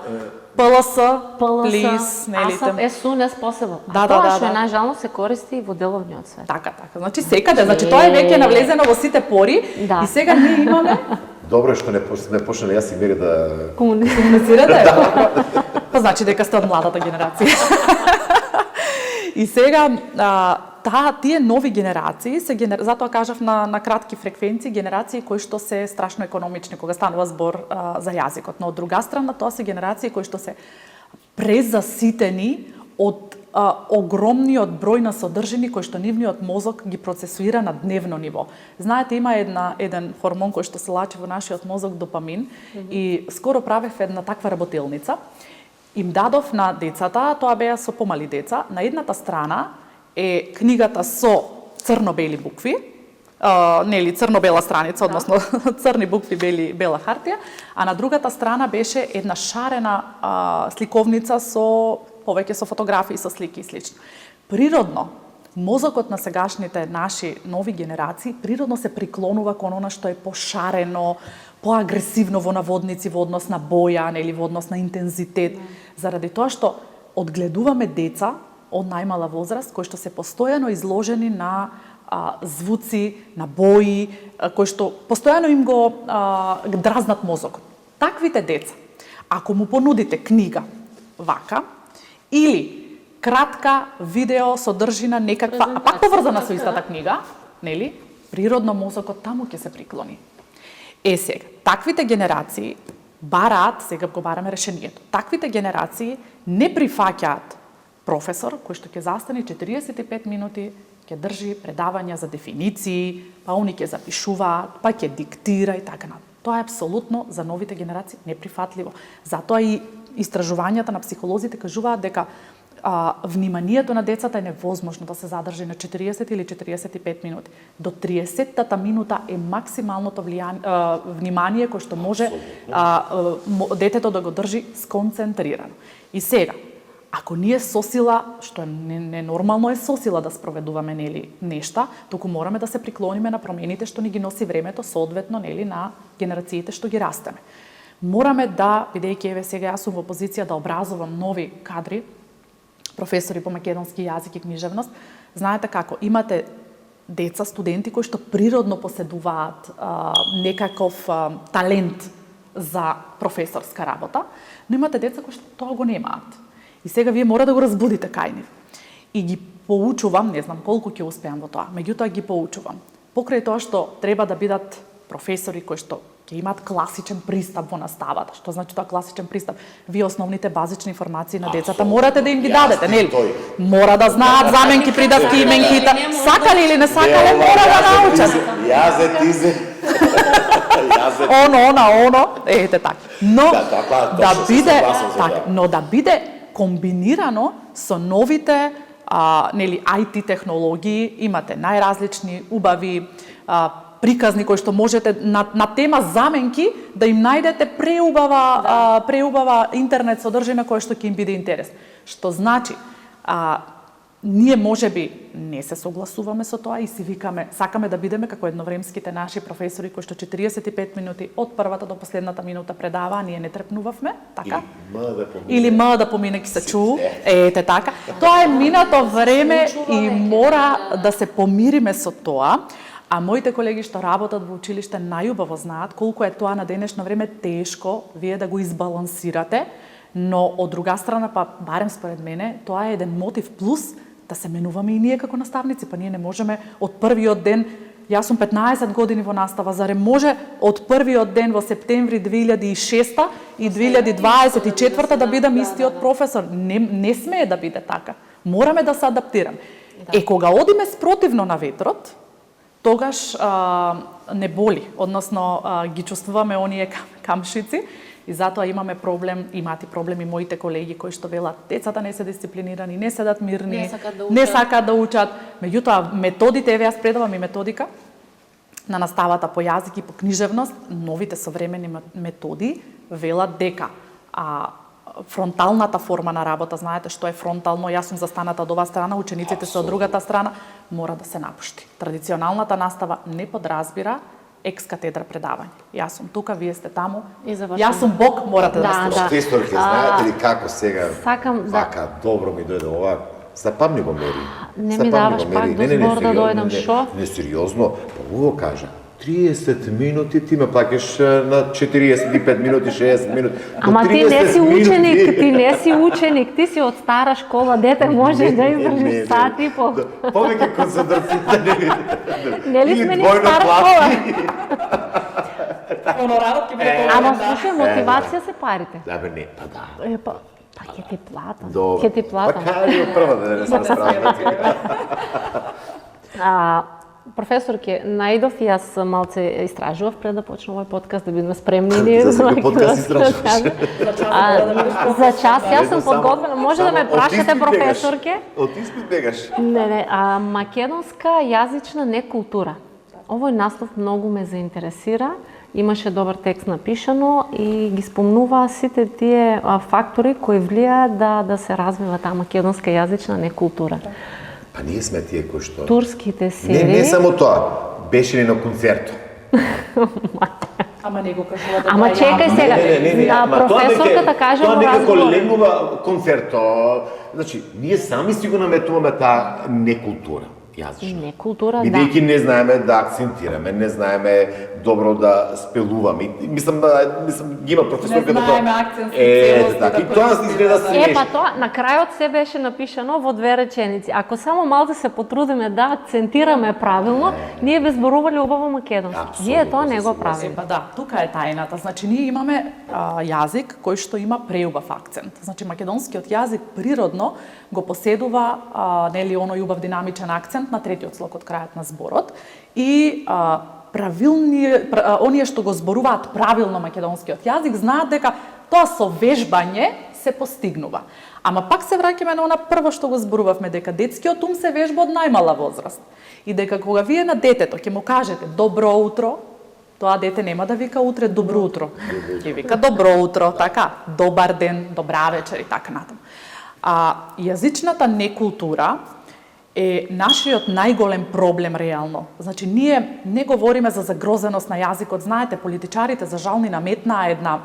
ПЛС, ПЛС, плиз, нели ASAP, as soon as possible. Да, А да, тоа да, што е да. најжално се користи и во деловниот свет. Така. Значи секаде, значи тоа е веќе навлезено во сите пори Да. и сега ние имаме Добро е што не сме почнали јас и Мери да комуницирате. Па значи дека сте од младата генерација. И сега тие нови генерации се затоа кажав на кратки фреквенции, генерации кои што се страшно економични кога станува збор за јазикот, но од друга страна тоа се генерации кои што се презаситени од огромниот број на содржини кои што нивниот мозок ги процесуира на дневно ниво. Знаете, има еден хормон кој што се лачи во нашиот мозок, допамин, и скоро правев една таква работилница. Им дадов на децата, тоа беа со помали деца, на едната страна е книгата со црно-бели букви, нели црно-бела страница, односно црни букви, бела хартија, а на другата страна беше една шарена сликовница со повеќе со фотографии, со слики и слично. Природно, мозокот на сегашните наши нови генерации природно се приклонува кон она што е пошарено, поагресивно во наводници во однос на боја, нели во однос на интензитет, заради тоа што одгледуваме деца од најмала возраст кои што се постојано изложени на звуци, на бои, кои што постојано им го дразнат мозокот. Таквите деца, ако му понудите книга вака, или кратка видео содржина некаква, а пак поврзана со истата книга, нели? Природно мозокот таму ќе се приклони. Сега, таквите генерации бараат, сега го бараме решението. Таквите генерации не прифаќаат професор кој што ќе застане 45 минути, ќе држи предавања за дефиниции, па они ќе запишуваат, па ќе диктира и така натаму. Тоа е апсолутно за новите генерации неприфатливо. Затоа и истражувањата на психолозите кажуваат дека вниманието на децата е невозможно да се задржи на 40 или 45 минути. До 30-та минута е максималното внимание кое што може детето да го држи сконцентрирано. И сега, Ако ние со сила, што е ненормално е со сила да спроведуваме нели нешта, туку мораме да се приклониме на промените што ни ги носи времето, соодветно нели на генерациите што ги растеме. Мораме да, бидејќи еве сега јас сум во позиција да образувам нови кадри, професори по македонски јазик и книжевност, знаете како, имате деца, студенти кои што природно поседуваат некаков талент за професорска работа, но имате деца кои што тоа го немаат. И сега вие мора да го разбудите кај нив. И ги поучувам, не знам колку ќе успеам во тоа, меѓутоа ги поучувам. Покрај тоа што треба да бидат професори кои што ќе имаат класичен пристап во наставата. Што значи тоа класичен пристап? Вие основните базични информации на децата морате да им ги дадете, нели? Мора да знаат заменки, придавки, именките. Сакале или не сакале, мора да научат. Јазе, тизе. Оно, ете така. Но да биде така, но да биде комбинирано со новите нели IT технологии, имате најразлични убави приказни кои што можете на тема заменки да им најдете преубава интернет содржина која што ќе им биде интерес. Што значи ние можеби не се согласуваме со тоа и си викаме, сакаме да бидеме како едновремските наши професори кои што 45 минути од првата до последната минута предаваа, ние не трепнувавме, така? Или м да помине ки се чу, ете така. Тоа е минато време и мора да се помириме со тоа. А моите колеги што работат во училиште најубаво знаат колку е тоа на денешно време тешко вие да го избалансирате, но од друга страна, па барем според мене, тоа е еден мотив плюс да се менуваме и ние како наставници, па ние не можеме од првиот ден, јас сум 15 години во настава, зарем може од првиот ден во септември 2006 и 2024 да бидам истиот професор. Не смее да биде така. Мораме да се адаптираме. Кога одиме спротивно на ветрот, тогаш не боли, односно ги чувствуваме оние камшици и затоа имаме проблем, имаат и проблеми моите колеги кои што велат децата не се дисциплинирани, не седат мирни, не сакаат да учат. Меѓутоа методите, еве јас предавам и методика на наставата по јазик и по книжевност, новите современи методи велат дека фронталната форма на работа, знаете што е фронтално, јас сум застаната од оваа страна, учениците се од другата страна, мора да се напушти. Традиционалната настава не подразбира екс-катедра предавање. Јас сум тука, вие сте таму, јас сум Бог, морате да ме слушате. Професорке, знаете ли како сега вака добро ми дојде ова? Запамни го, Мери. Не ми даваш пак до збор да дојдам, шо? Не, сериозно, па го кажа. 30 минути, ти ме плакаш на 45 минути, 60 минути. Ама ти не си ученик, ти си од стара школа, дете можеш да издржиш сат и пол. Повеќе концентрација. Нели сме ни стара школа? Ама слушай, мотивација се парите. Да бе, не, па да. Па ќе ти платам. Ќе ти платам. Па кажи од прва да не се справи. Професорке, наидов и јас малце истражував пред да почнам овој подкаст, да бидеме спремни. За секој подкаст истражуваш. За час, јас сум подготвена. Може да ме прашате, професорке? Од испит бегаш. Не, македонска јазична некултура. Овој наслов многу ме заинтересира. Имаше добар текст напишано и ги спомнува сите тие фактори кои влијаат да се развива таа македонска јазична некултура. Па ние сме тие кои што... Турските серии... Не само тоа. Беше ли на концерто? Ама не го кажува да... Ама чекај сега. Професорката кажа во разговор. Тоа некако легнува концерто. Значи, ние сами си го наметуваме таа некултура. Не култура, да. Бидејќи не знаеме да акцентираме, не знаеме добро да спелуваме. Мислам, ги има професорка да тоа. Не знаеме акцент, целост. Така, и тоа изгледа смешно. Па тоа, на крајот се беше напишано во 2 реченици. Ако само малку се потрудиме да акцентираме правилно, ние би зборували убаво македонски. Ние тоа не го правиме. Па да, тука е тајната. Значи, ние имаме јазик кој што има преубав акцент. Значи, македонскиот јазик природно го поседува нели оној убав динамичен акцент на третиот слог од крајот на зборот и оние што го зборуваат правилно македонскиот јазик знаат дека тоа со вежбање се постигнува. Ама пак се враќаме на она прво што го зборувавме, дека детскиот ум се вежба од најмала возраст. И дека кога вие на детето ќе му кажете добро утро, тоа дете нема да вика утре добро утро. Ќе вика добро утро, така, добар ден, добра вечер и така натаму. А јазичната некултура е нашиот најголем проблем реално. Значи, ние не говориме за загрозеност на јазикот. Знаете, политичарите за жал ни наметнаа една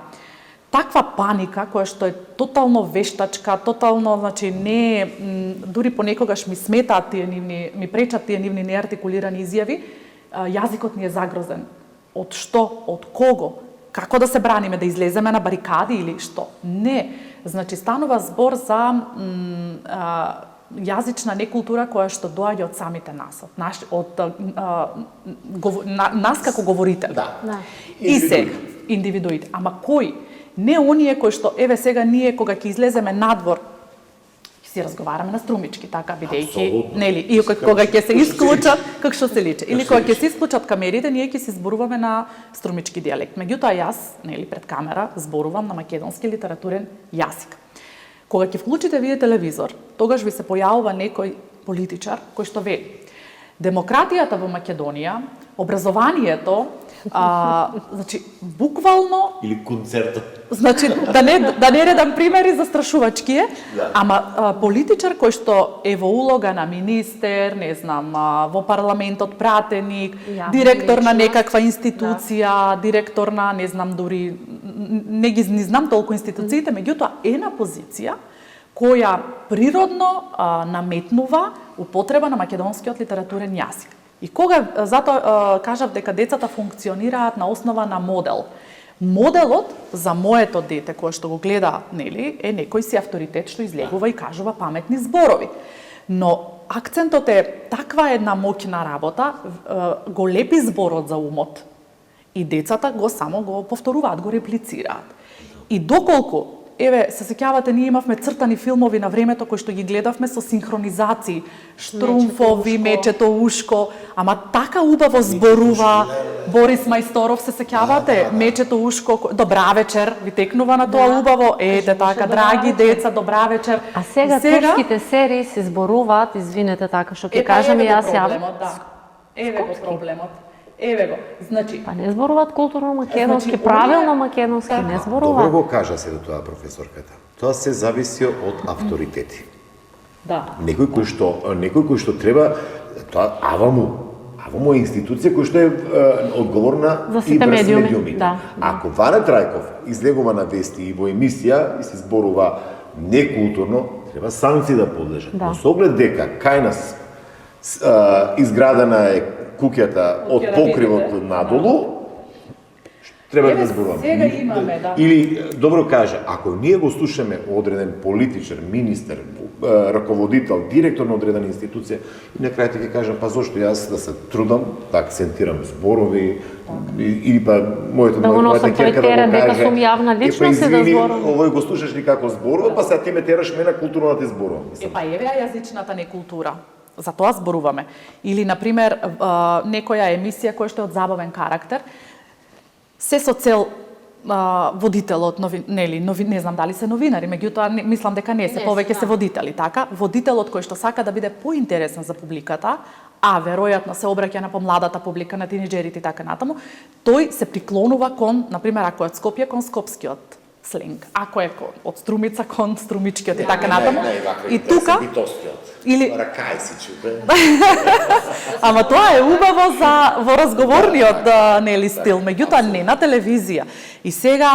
таква паника која што е тотално вештачка, тотално, значи не дури понекогаш ми сметаат тие нивни, ми пречат тие нивни неартикулирани изјави. Јазикот ни е загрозен. Од што? Од кого? Како да се браниме, да излеземе на барикади или што? Не. Значи, станува збор за јазична некултура која што доаѓа од самите нас, нас како говорители. Да. И сега, индивидуите. Ама кои? Не оние кои што, еве сега ние кога ќе излеземе надвор, си разговараме на струмички, така бидејќи, нели, и кога ќе се исклучат, како што се личи, или кога ќе се исклучат камерите, ние ќе се зборуваме на струмички дијалект. Меѓутоа јас, нели, пред камера зборувам на македонски литературен јазик. Кога ќе вклучите вие телевизор, тогаш ви се појавува некој политичар кој што вели: демократијата во Македонија, образованието, значи буквално или концертот. Значи да не редам примери застрашувачки е, ама политичар кој што е во улога на министер, не знам, во парламентот пратеник, директор на некаква институција, директор на, не знам, дури не знам толку институциите, меѓутоа е на позиција која природно наметнува употреба на македонскиот литературен јазик. И кога, затоа кажав дека децата функционираат на основа на модел. Моделот за моето дете, кое што го гледа, нели, е некој си авторитет што излегува и кажува паметни зборови. Но акцентот е таква една моќна работа, го лепи зборот за умот. И децата само го повторуваат, го реплицираат. И доколку, еве, се сеќавате, ние имавме цртани филмови на времето кои што ги гледавме со синхронизации, Штрумфови, Мечето ушко, ама така убаво зборува Борис Мајсторов, се сеќавате, Мечето ушко, добра вечер, ви текнува на тоа убаво, ете така, драги деца, добра вечер. А сега турските серии се зборуваат, извинете така, што ќе кажам и јас јавно. Еве го проблемот. Еве го. Значи, па не зборуваат културно македонски, правилно македонски не зборуваат. Добро го кажа се до тоа професорката. Тоа се зависи од авторитети. Да. Некој кој што треба, тоа АВАМУ е институција која што е одговорна и врз медиумите. Да. Ако Ване Трајков излегува на вести и во емисија и се зборува некултурно, треба санкции да подлежат. Но со оглед дека кај нас изградена е куќата од покривот надолу, треба да зборуваме. Сега имаме, да. Или, добро каже, ако ние го слушаме одреден политичар, министер, раководител, директор на одредена институција, и на крај ќе кажам, па зошто јас да се трудам, да акцентирам зборови, или па мојата ќерка да го каже, сум јавна личност и да зборувам. Овој го слушаш ли како зборува, па сега ти ме тераш мене културно да ти зборувам. Па еве јазичната некултура. За тоа зборуваме. Или, например, некоја емисија која што е од забавен карактер, се со цел водителот, не знам дали се новинари, меѓутоа мислам дека не се, повеќе се водители, така? Водителот кој што сака да биде поинтересен за публиката, а веројатно се обраќа на помладата публика, на тинеџерите и така натаму, тој се приклонува кон, например, ако е од Скопје, кон скопскиот сленг, ако е од Струмица кон струмичкиот и така натаму. И тука или ракај си чупе. Ама тоа е убаво за во разговорниот нели стил, меѓутоа не на телевизија. И сега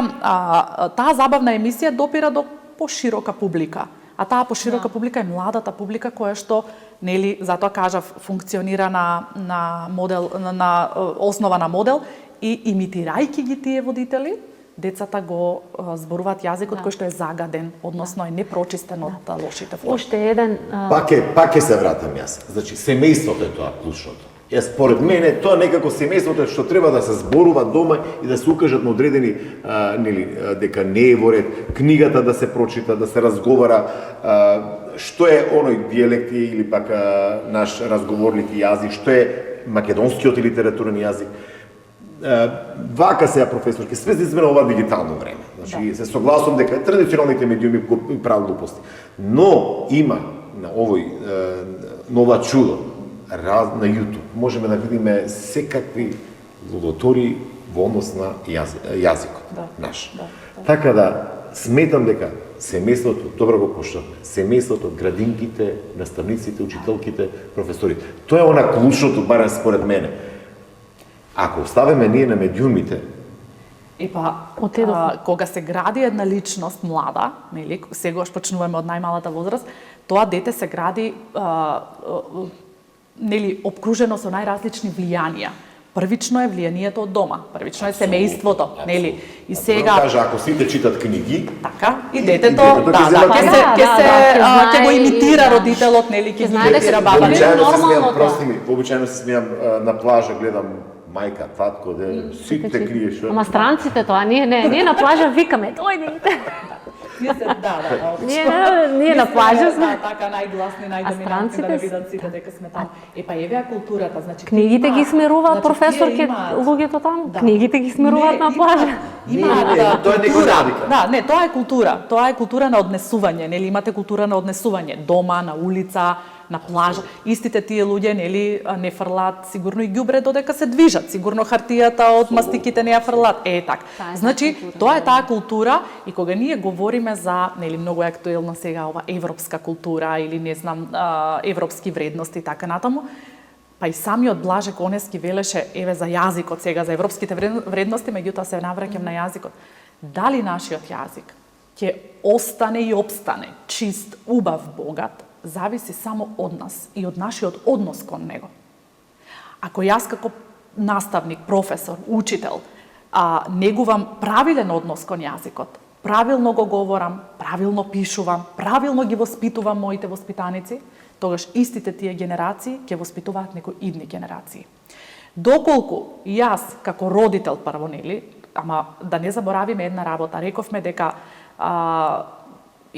таа забавна емисија допира до поширока публика. А таа поширока публика е младата публика која што нели затоа кажав функционира на модел на основа на модел и имитирајќи ги тие водители, децата го зборуваат јазикот кој што е загаден, односно е непрочистен од лошите форми. Уште еден Пак ќе се вратам јас. Значи семејството е тоа клучното. Јас според мене тоа некако семејството е што треба да се зборува дома и да се укажат на одредени нели дека не е во ред, книгата да се прочита, да се разговара што е оној дијелект или пак наш разговорник јазик, што е македонскиот литературен јазик. Вака сега професорки, све сме на ова дигитално време. Значи, се согласувам дека традиционалните медиуми го прават глупости. Но има на овој нова чудо на YouTube можеме да видиме секакви лудотори во однос на јазикот наш. Да. Така да, сметам дека семејството, добро го поштавме, семејството, градинките, наставниците, учителките, професорите. Тоа е она клучното, барем според мене. Ако оставиме ние на медиумите, кога се гради една личност млада, нели, сегаш почнуваме од најмалата возраст, тоа дете се гради нели обкружено со најразлични влијанија. Првично е влијанието од дома, првично е семејството, нели? И сега кажа, ако сите читат книги, така, и детето ќе го имитира родителот, нели, ќе ги имитира баба. Обичајно се смејам на плажа, гледам мајка, татко, сите книги што. Ама странците тоа, ние на плажа викаме, дојдете. Ние на плажа сме. Така најгласни, најдоминантни да не видат сите дека сме таму. Еве културата, значи книгите ги смеруваат професорке луѓето таму. Книгите ги смеруваат на плажа. Тоа е некоја разлика. Да, не, тоа е култура. Тоа е култура на однесување, нели имате култура на однесување, дома, на улица, на плажа. Истите тие луѓе, нели, не фрлаат сигурно и ѓубре додека се движат. Сигурно хартијата од мастиките не ја фрлаат. Така. Значи, тоа е таа култура и кога ние говориме за, нели, многу е актуелна сега ова европска култура или не знам, европски вредности и така натаму, па и самиот Блаже Конески велеше еве за јазикот сега, за европските вредности, меѓутоа се навраќам на јазикот. Дали нашиот јазик ќе остане и обстане чист, убав, богат, зависи само од нас и од нашиот однос кон него. Ако јас како наставник, професор, учител, негувам правилен однос кон јазикот, правилно го говорам, правилно пишувам, правилно ги воспитувам моите воспитаници, тогаш истите тие генерации ќе воспитуваат некои идни генерации. Доколку јас како родител прво, нели, ама да не заборавиме една работа, рековме дека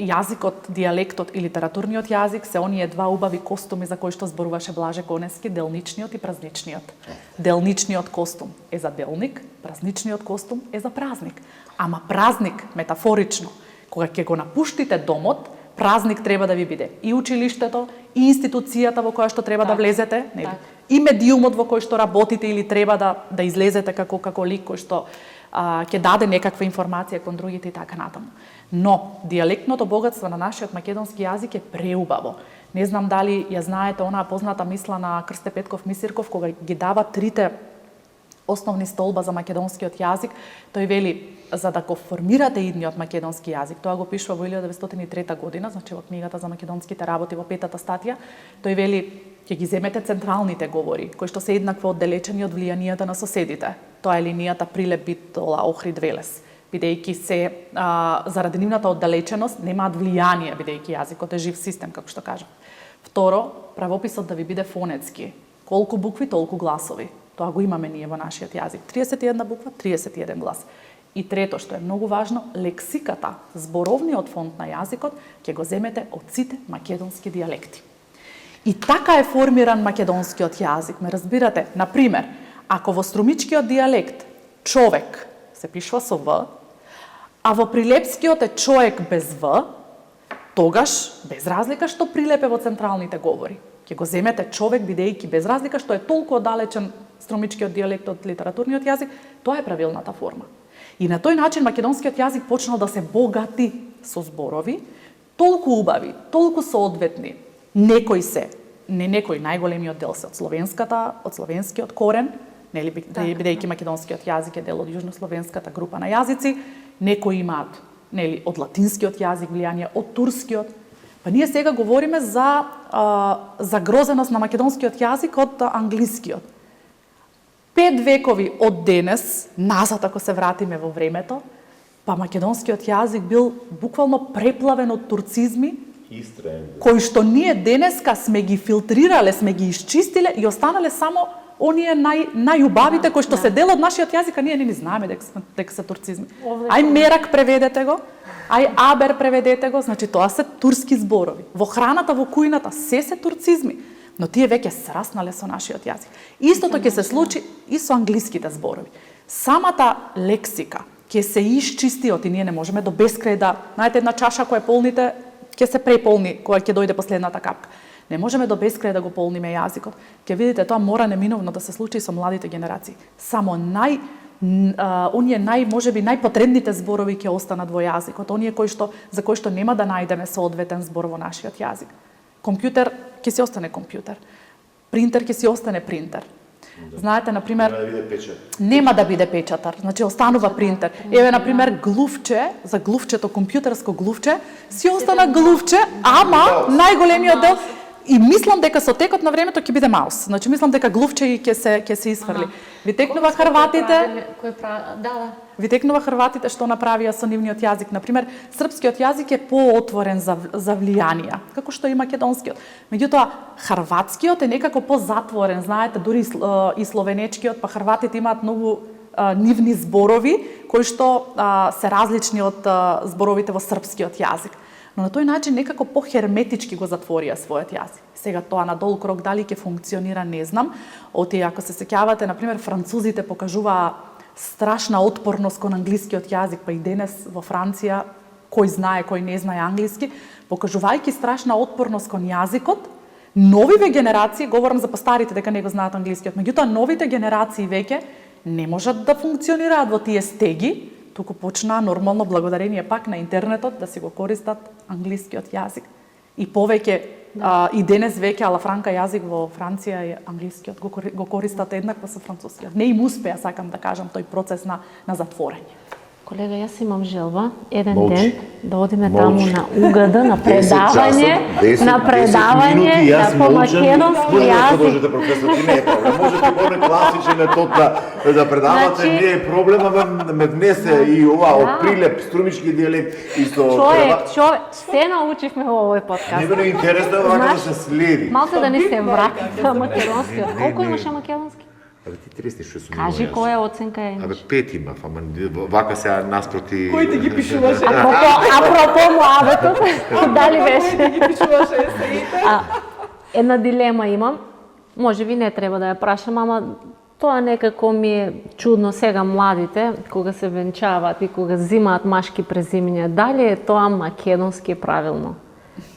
јазикот, дијалектот и литературниот јазик се оние два убави костуми за кои што зборуваше Блаже Конески, делничниот и празничниот. Делничниот костум е за делник, празничниот костум е за празник. Ама празник, метафорично, кога ќе го напуштите домот, празник треба да ви биде и училиштето, и институцијата во која што треба да влезете, нели? И медиумот во кој што работите или треба да излезете како лик кој што ќе даде некаква информација кон другите и така натаму. Но дијалектното богатство на нашиот македонски јазик е преубаво. Не знам дали ја знаете онаа позната мисла на Крсте Петков Мисирков кога ги дава трите основни столба за македонскиот јазик, тој вели за да го формирате идниот македонски јазик, тоа го пишува во 1903 година, значи во книгата за македонските работи во 5-та статија, тој вели ќе ги земете централните говори, кои што се еднакво оддалечени од влијанијата на соседите. Тоа е линијата Прилеп, Битола, Охрид, Велес. Бидејќи се заради нивната оддалеченост немаат влијание, бидејќи јазикот е жив систем, како што кажам. Второ, правописот да ви биде фонетски. Колку букви, толку гласови. Тоа го имаме ние во нашиот јазик. 31 буква, 31 глас. И трето, што е многу важно, лексиката, зборовниот фонд на јазикот, ќе го земете од сите македонски дијалекти. И така е формиран македонскиот јазик. Ме разбирате? Например, ако во струмичкиот дијалект човек се пишува со В, а во прилепскиот е човек без В, тогаш, без разлика што Прилеп е во централните говори, ќе го земете човек бидејќи без разлика што е толку оддалечен струмичкиот дијалект од литературниот јазик, тоа е правилната форма. И на тој начин македонскиот јазик почнал да се богати со зборови, толку убави, толку соодветни. Некои се, не некои, најголемиот дел се од словенскиот корен, нели, бидејќи македонскиот јазик е дел од јужнословенската група на јазици, некои имаат, нели, од латинскиот јазик влијание, од турскиот. Па ние сега говориме за загрозеност на македонскиот јазик од англискиот. 5 векови од денес, назад ако се вратиме во времето, па македонскиот јазик бил буквално преплавен од турцизми, кои што ние денеска сме ги филтрирале, сме ги исчистиле и останале само оние најубавите кои што се дел од нашиот јазик, а ние не знаеме дека се турцизми. Ај мерак преведете го, ај абер преведете го, значи тоа се турски зборови. Во храната, во кујната, се турцизми. Но тие веќе сраснале со нашиот јазик. Истото ќе се случи и со англиските зборови. Самата лексика ќе се исчисти, и ние не можеме до бескрај да, знаете, една чаша која полните, ќе се преполни кога ќе дојде последната капка. Не можеме до бескрај да го полниме јазикот. Ќе видите, тоа мора неминовно да се случи со младите генерации. Само оние можеби најпотребните зборови ќе останат во јазикот, оние за кои што нема да најдеме соодветен збор во нашиот јазик. Компјутер ќе си остане компјутер. Принтер ќе си остане принтер. Знаете, например, нема да биде печатар, значи останува принтер. Еве, например, глувче, за глувчето, компјутерско глувче, си остана глувче, ама најголемиот дел, и мислам дека со текот на времето ќе биде маус. Значи мислам дека глувче и ќе се исфрли. Ви текнува хрватите, Ви текнува хрватите што направија со нивниот јазик. Например, српскиот јазик е поотворен за влијанија, како што и македонскиот. Меѓутоа, хрватскиот е некако позатворен, знаете, дури и словенечкиот, па хрватите имаат многу нивни зборови кои што се различни од зборовите во српскиот јазик. Но на тој начин некако похерметички го затворија својот јазик. Сега тоа на долг рок дали ќе функционира, не знам. Оти, ако се сеќавате, например, французите покажуваа страшна отпорност кон англискиот јазик, па и денес во Франција, кој знае, кој не знае англиски, покажувајќи страшна отпорност кон јазикот, новиве генерации, говорам за постарите дека не го знаат англискиот, меѓутоа новите генерации веќе не можат да функционираат во тие стеги, туку почнаа нормално благодарение пак на интернетот да си го користат англискиот јазик. И повеќе и денес веќе ала франка јазик во Франција е англискиот, го користат еднакво со францускиот. Не им успеа, сакам да кажам, тој процес на затворање. Колега, јас имам желба еден ден да одиме таму на УГД на предавање, по македонски јазик. Можете, професор, не е проблем. Можете го не класичен метод да предавате, не е проблем, ама ме внесе и ова од Прилеп, струмички дијалект исто. Човек, се научивме во овој подкаст. Не е интересно вака да се следи. Малку да не се враќате на македонскиот. Колку имаше македонски? Абе ти тресни што сум. Кажи која оценка е? Абе 5 имав, ама вака сега наспроти. Кој ти ги пишуваше? Апропо муабетот, дали беше? Кој ти ги пишуваше есеите? Една дилема имам. Можеби не треба да ја прашам, ама тоа некако ми е чудно сега младите, кога се венчаваат и кога зимаат машки презимиња, дали е тоа македонски правилно?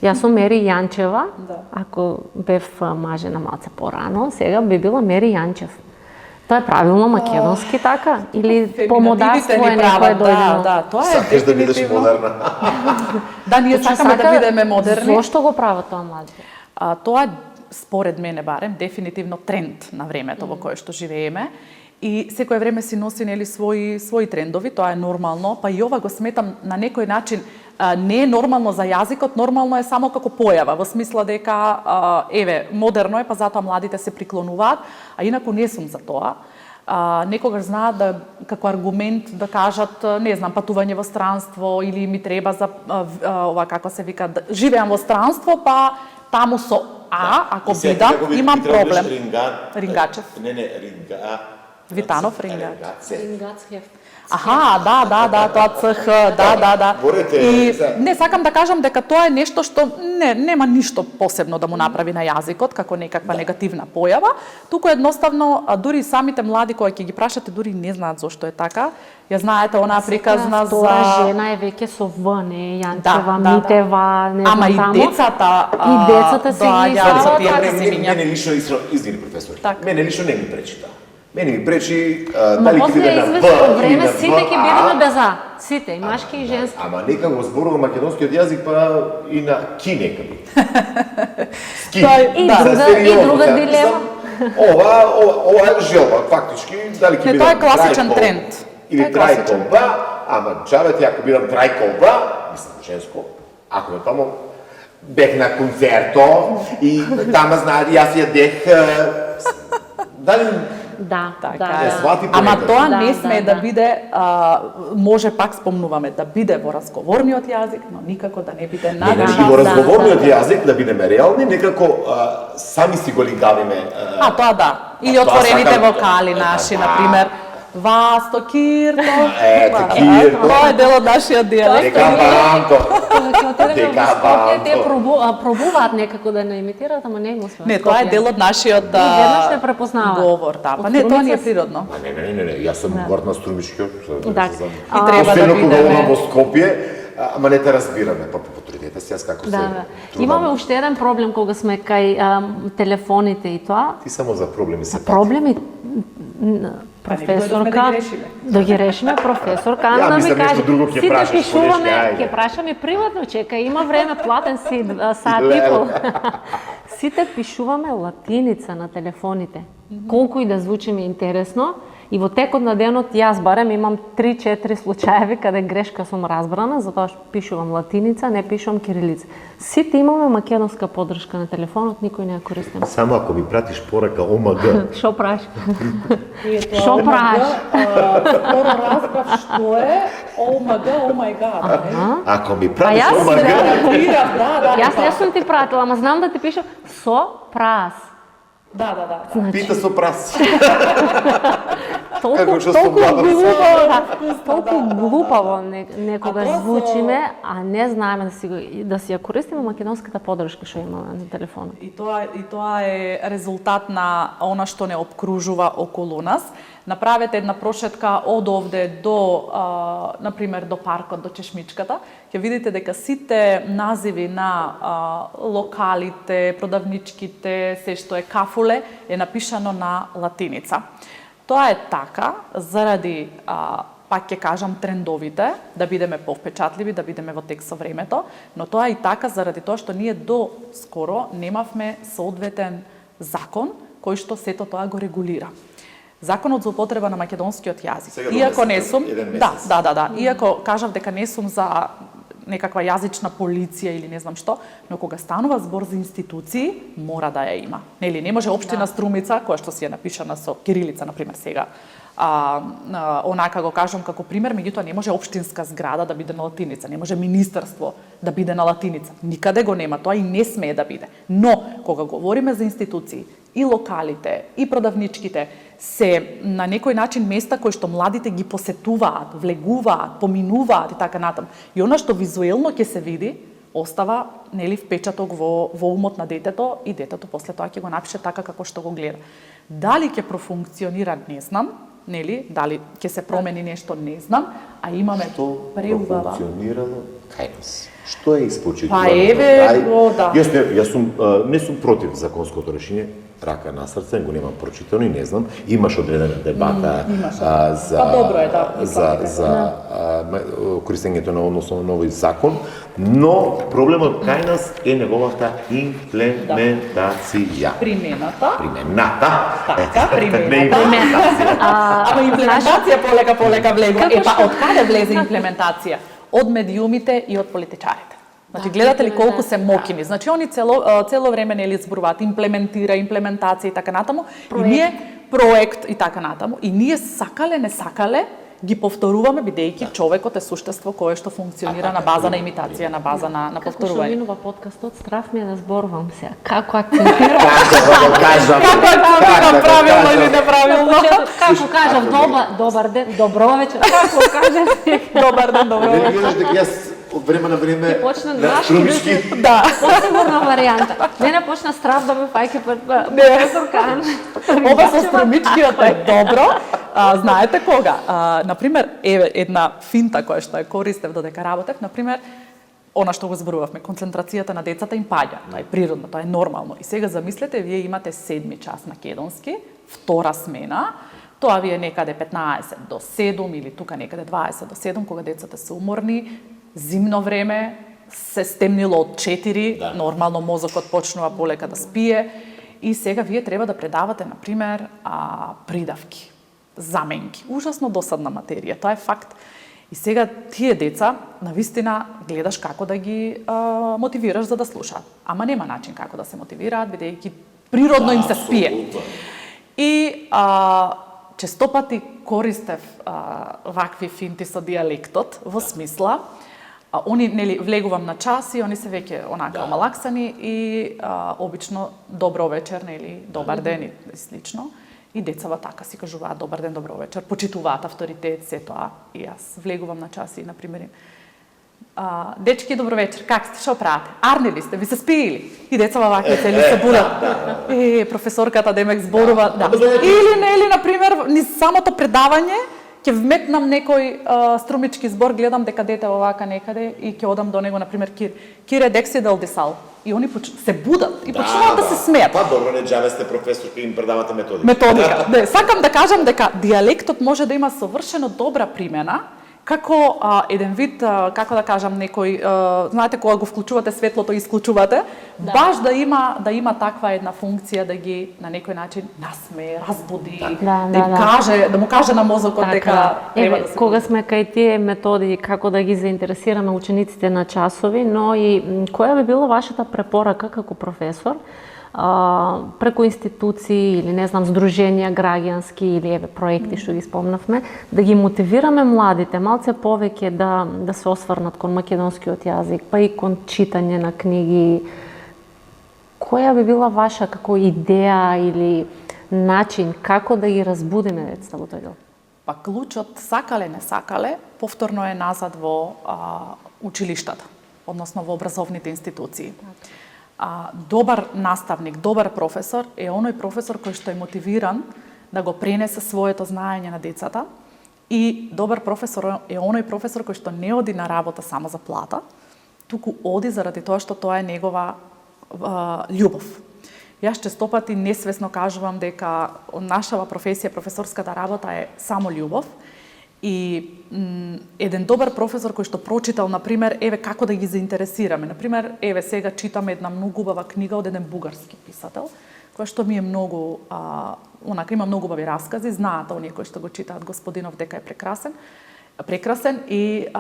Јас сум Мери Јанчева, ако бев мажена малце порано, сега би била Мери Јанчев. Тоа е правилно македонски така? Или по модарство е некој дојдено? Да, тоа е сакаш да бидеш модерна. Да, ние сакаме да бидеме модерни. Зошто го прават тоа младите? Тоа според мене барем дефинитивно тренд на времето во кое што живееме. И секое време си носи нели своји трендови, тоа е нормално, па и ова го сметам на некој начин не е нормално за јазикот, нормално е само како појава, во смисла дека еве, модерно е, па затоа младите се приклонуваат, а инаку не сум за тоа. Некогаш знаат да како аргумент да кажат, не знам, патување во странство или ми треба за ова како се вика, живеам во странство, па таму со ако бидам, имам проблем. Рингачев. Не, Витанов, Рингачев. Рингацхев. Аха, да, тоа ЦХ, да. И не сакам да кажам дека тоа е нешто што нема ништо посебно да му направи на јазикот како некаква негативна појава, туку едноставно дури самите млади кои ќе ги прашате дури не знаат зошто е така. Ја знаете онаа приказна за жена е веќе со В, не Јанчева, Митева, не знам таму. Ама и децата се ги со тие презимиња. Мене лично, извини професор, мене лично не ми пречи тоа. Мене ми пречи дали ќе биде на В или на В. Сите ќе бидеме без А. Сите, и машки и женски. Ама нека го зборува македонскиот јазик, па и на ки нека би. Ски. И друга дилема. Ова е желба, фактички, дали ќе биде тоа е класичен тренд. Или трајколба, ама джабете, ако бидам трајколба, мислам женско, ако ме таму, бех на концерто и тама знаат, јас јадех, дали Да. Ама тоа не сме да биде, може пак спомнуваме, да биде во разговорниот јазик, но никако да не биде на и во разговорниот јазик да бидеме реални, некако сами си го лигавиме. Тоа да. Или отворените вокали наши, например, Васто Кирто. Кирто. Тоа е дел од нашиот дијалект. Дека те пробуваат некако да не имитираат, ама не го успеат. Не, тоа е дел од нашиот говор, да. Па не, тоа не е природно. Не, јас сум горд на Струмичкиот. И треба да бидеме во Скопје, ама не те разбираме, па потрудете се, јас како се. Имаме уште еден проблем кога сме кај телефоните и тоа. Ти само за проблеми се проблеми професорка, да ги решиме, професорка Ана да ми мислам, каже, нешто друго ќе сите прашаш, пишуваме, ајде. ќе прашаме приватно, чека, има време, платен си сат и пол. Сите пишуваме латиница на телефоните. Колку и да звучи ми интересно, и во текот на денот јас барем имам 3-4 случаеви каде грешка сум разбрана, затоа што пишувам латиница, не пишувам кирилица. Сите имаме македонска подршка на телефонот, никој не ја користим. Само ако ми пратиш порака ОМГ. Шо праш? Шо праш? Скоро разбрав што е ОМГ, oh my god. Ако ми пратиш јас ОМГ, Јас не сум ти пратила, ама знам да ти пишам со прас. Да. пита со прас. Толку глупаво некогаш звучиме, а не знаеме да си ја користиме македонската подршка што имаме на телефонот. И тоа е резултат на она што не обкружува околу нас. Направете една прошетка од овде до, например, до паркот, до чешмичката, ќе видите дека сите називи на локалите, продавничките, се што е кафуле, е напишано на латиница. Тоа е така заради, пак ќе кажам, трендовите, да бидеме повпечатливи, да бидеме во тек со времето, но тоа е и така заради тоа што ние до скоро немавме соодветен закон кој што сето тоа го регулира. Законот за употреба на македонскиот јазик. Иако не сум, да. Иако кажав дека не сум за некаква јазична полиција или не знам што, но кога станува збор за институции, мора да ја има. Нели, не може општина Струмица, која што си е напишана со кирилица, например, сега, онака го кажам како пример, меѓутоа не може општинска зграда да биде на латиница, не може министерство да биде на латиница. Никаде го нема, тоа и не смее да биде. Но, кога говориме за институции, и локалите, и продавничките, се на некој начин места кои што младите ги посетуваат, влегуваат, поминуваат и така натаму. И она што визуелно ќе се види, остава, нели, впечаток во умот на детето и детето после тоа ќе го напише така како што го гледа. Дали ќе профункционира, не знам, нели, дали ќе се промени нешто, не знам, а имаме преубава. Профункционирало кај нас? Што е испочитувано? Па еве, да. Јас не сум против законското решение, рака на срце, го немам прочитано и не знам. Имаш одредена дебата за користењето на односно нови закон, но проблемот кај нас е неговата имплементација. Примената. Така, примената. Ама имплементација полека влегува. Од каде влезе имплементација? Од медиумите и од политичарите. Значи, гледате ли колку се мокини? Значи, они цело време нели зборуваат имплементација и така натаму. И ние проект и така натаму. И ние сакале, не сакале, ги повторуваме бидејќи човекот е суштество кое што функционира на база на имитација, на база на повторување. Како што минува подкастот, страв ми е да зборувам сега. Како акцентирам? Како правилно или неправилно? Како кажав, добар ден, добро вечер. Како кажеш? Добар ден, добро вечер. Не гледаш дека јас од време на време почна на струмички. Да. Посигурна варијанта. Не почна страв да ме фајке пред професорка. Ова со струмичкиот е добро. Знаете кога? Например, една финта која што ја користев додека работев, например, она што го зборувавме, концентрацијата на децата им паѓа. Тоа е природно, тоа е нормално. И сега замислете, вие имате 7 час македонски, втора смена, тоа ви е некаде 15 до 7 или тука некаде 20 до 7, кога децата се уморни, зимно време, се стемнило од 4, нормално мозокот почнува полека да спие и сега вие треба да предавате, например, придавки, заменки. Ужасно досадна материја, тоа е факт. И сега тие деца, навистина, гледаш како да ги мотивираш за да слушаат. Ама нема начин како да се мотивираат, бидејќи природно им се спие. И честопати користев вакви финти со диалектот, во смисла, они, нели, влегувам на час и они се веќе онака омалаксани и обично добро вечер, нели, добар ден и слично. И децава така си кажуваат добар ден, добро вечер, почитуваат авторитет, се тоа. И јас влегувам на час и, например, дечки, добро вечер, как сте, шо правите? Арни ли сте, ви се спиили? И децава вака цели се будат. Професорката демек зборува, да. Или, например, низ самото предавање, ќе вметнам некој струмички збор, гледам дека дете овака некаде и ќе одам до него, например, Кире дексидел дисал. И они се будат и почнуваат да се смеат. Па добро, не џабе сте професор кој им предавате методика. Методика. Не, сакам да кажам дека дијалектот може да има совршено добра примена, како еден вид, како да кажам, некој, знаете кога го вклучувате светлото и исклучувате, баш да има таква една функција да ги на некој начин насмее, разбуди, да му каже на мозокот дека треба да се. Кога сме кај тие методи како да ги заинтересираме учениците на часови, но и која би била вашата препорака како професор преку институции или не знам здруженија граѓански или проекти што ги спомнавме, да ги мотивираме младите малце повеќе да се осврнат кон македонскиот јазик, па и кон читање на книги. Која би била ваша како идеја или начин како да ги разбудиме децата во тој дел? Па клучот, сакале не сакале, повторно е назад во училиштата, односно во образовните институции. Добар наставник, добар професор е оној професор кој што е мотивиран да го пренесе своето знаење на децата, и добар професор е оној професор кој што не оди на работа само за плата, туку оди заради тоа што тоа е негова љубов. Јас честопати несвесно кажувам дека нашава професија, професорската работа е само љубов. И еден добар професор кој што прочитал, например, еве како да ги заинтересираме. Например, еве сега читаме една многу убава книга од еден бугарски писател, која што ми е многу, има многу убави раскази, знаат оние кои што го читаат Господинов дека е прекрасен и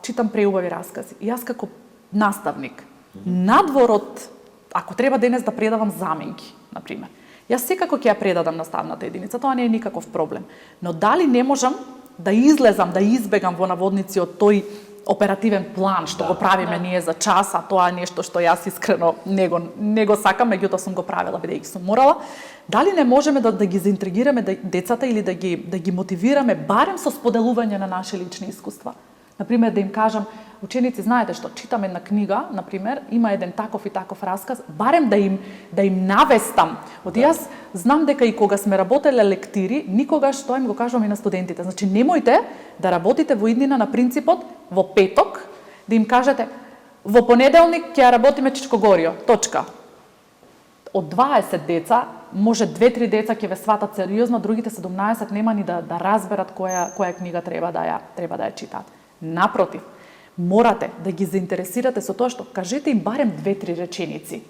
читам преубави раскази. И јас како наставник, надвор од, ако треба денес да предавам заменки, например, јас секако ќе ја предадам наставната единица, тоа не е никаков проблем. Но дали не можам да излезам, да избегам во наводници од тој оперативен план што го правиме ние за час, а тоа е нешто што јас искрено не го сакам, меѓутоа сум го правила бидејќи сум морала. Дали не можеме да ги заинтригираме децата или да ги мотивираме барем со споделување на наши лични искуства? Например, да им кажам, ученици, знаете што, читам една книга, например, има еден таков и таков расказ, барем да им навестам. Јас знам дека и кога сме работеле лектири, никогаш тоа им го кажувам и на студентите. Значи, немојте да работите во иднина на принципот во петок, да им кажете во понеделник ќе работиме Чичкогорио, точка. Од 20 деца, може 2-3 деца ќе ве сватат сериозно, другите 17 нема ни да разберат која книга треба да ја читаат. Напротив, морате да ги заинтересирате со тоа што кажете им барем 2-3 реченици.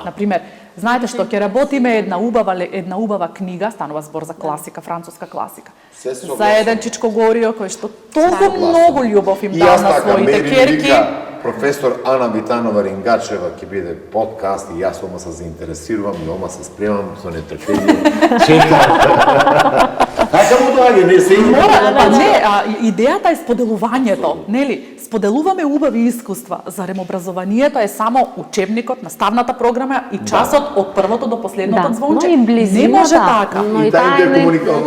Например, знаете што, ќе работиме една убава книга, станува збор за класика, француска класика. За еден Чичкогорио кој што толку многу љубов им дал на своите ќерки. Професор Ана Витанова Рингачева ќе биде подкаст и јас ома се заинтересирувам и ома се спремам со нетрпение. Така му доаѓа, не се идејата е споделувањето, нели? Споделуваме убави искуства. Зарем образованието е само учебникот, наставната програма и часот од првото до последното звонче. Не може така. И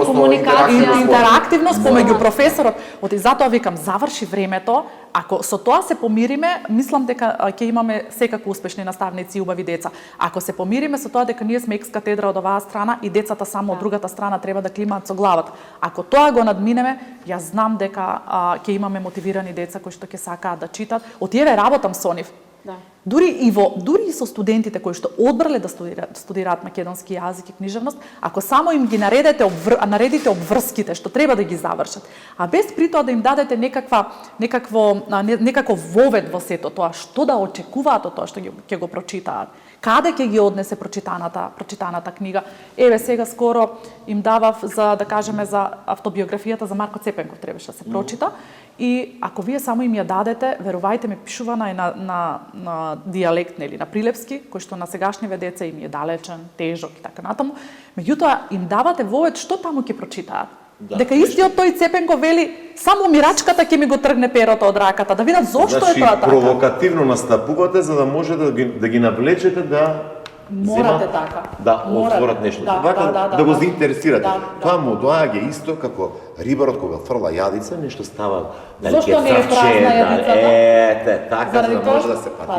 комуникација, интерактивност помеѓу професорот. Оти затоа викам, заврши времето. Ако со тоа се помириме, мислам дека ќе имаме секако успешни наставници и убави деца. Ако се помириме со тоа дека ние сме екс-катедра од оваа страна и децата само од другата страна треба да климаат со главата. Ако тоа го надминеме, јас знам дека ќе имаме мотивирани деца кои што ќе сакаат да читат. Од еве работам со нив. Дури и со студентите кои што одбрале да студираат македонски јазик и книжевност, ако само им ги наредите обврските што треба да ги завршат, а без при тоа да им дадете некаков вовед во сето тоа, што да очекуваат од тоа што ќе го прочитаат, каде ќе ги однесе прочитаната книга. Еве сега скоро им давав за автобиографијата за Марко Цепенков требаше да се прочита. И ако вие само им ја дадете, верувајте ми, пишувана е на дијалект, нели, на прилепски, кој што на сегашниве деца им е далечен, тежок и така натаму. Меѓутоа им давате вовед што таму ќе прочитаат. Дека истиот тој Цепенко вели, само мирачката ќе ми го тргне перото од раката, да видат зошто е тоа така. Провокативно настапувате за да може да ги навлечете да морате така. Да отворат нешто. Да го заинтересирате. Тоа му доаѓа исто како рибарот кога фрла јадица, нешто става зошто не е празна јадицата? Така за да може да се пати.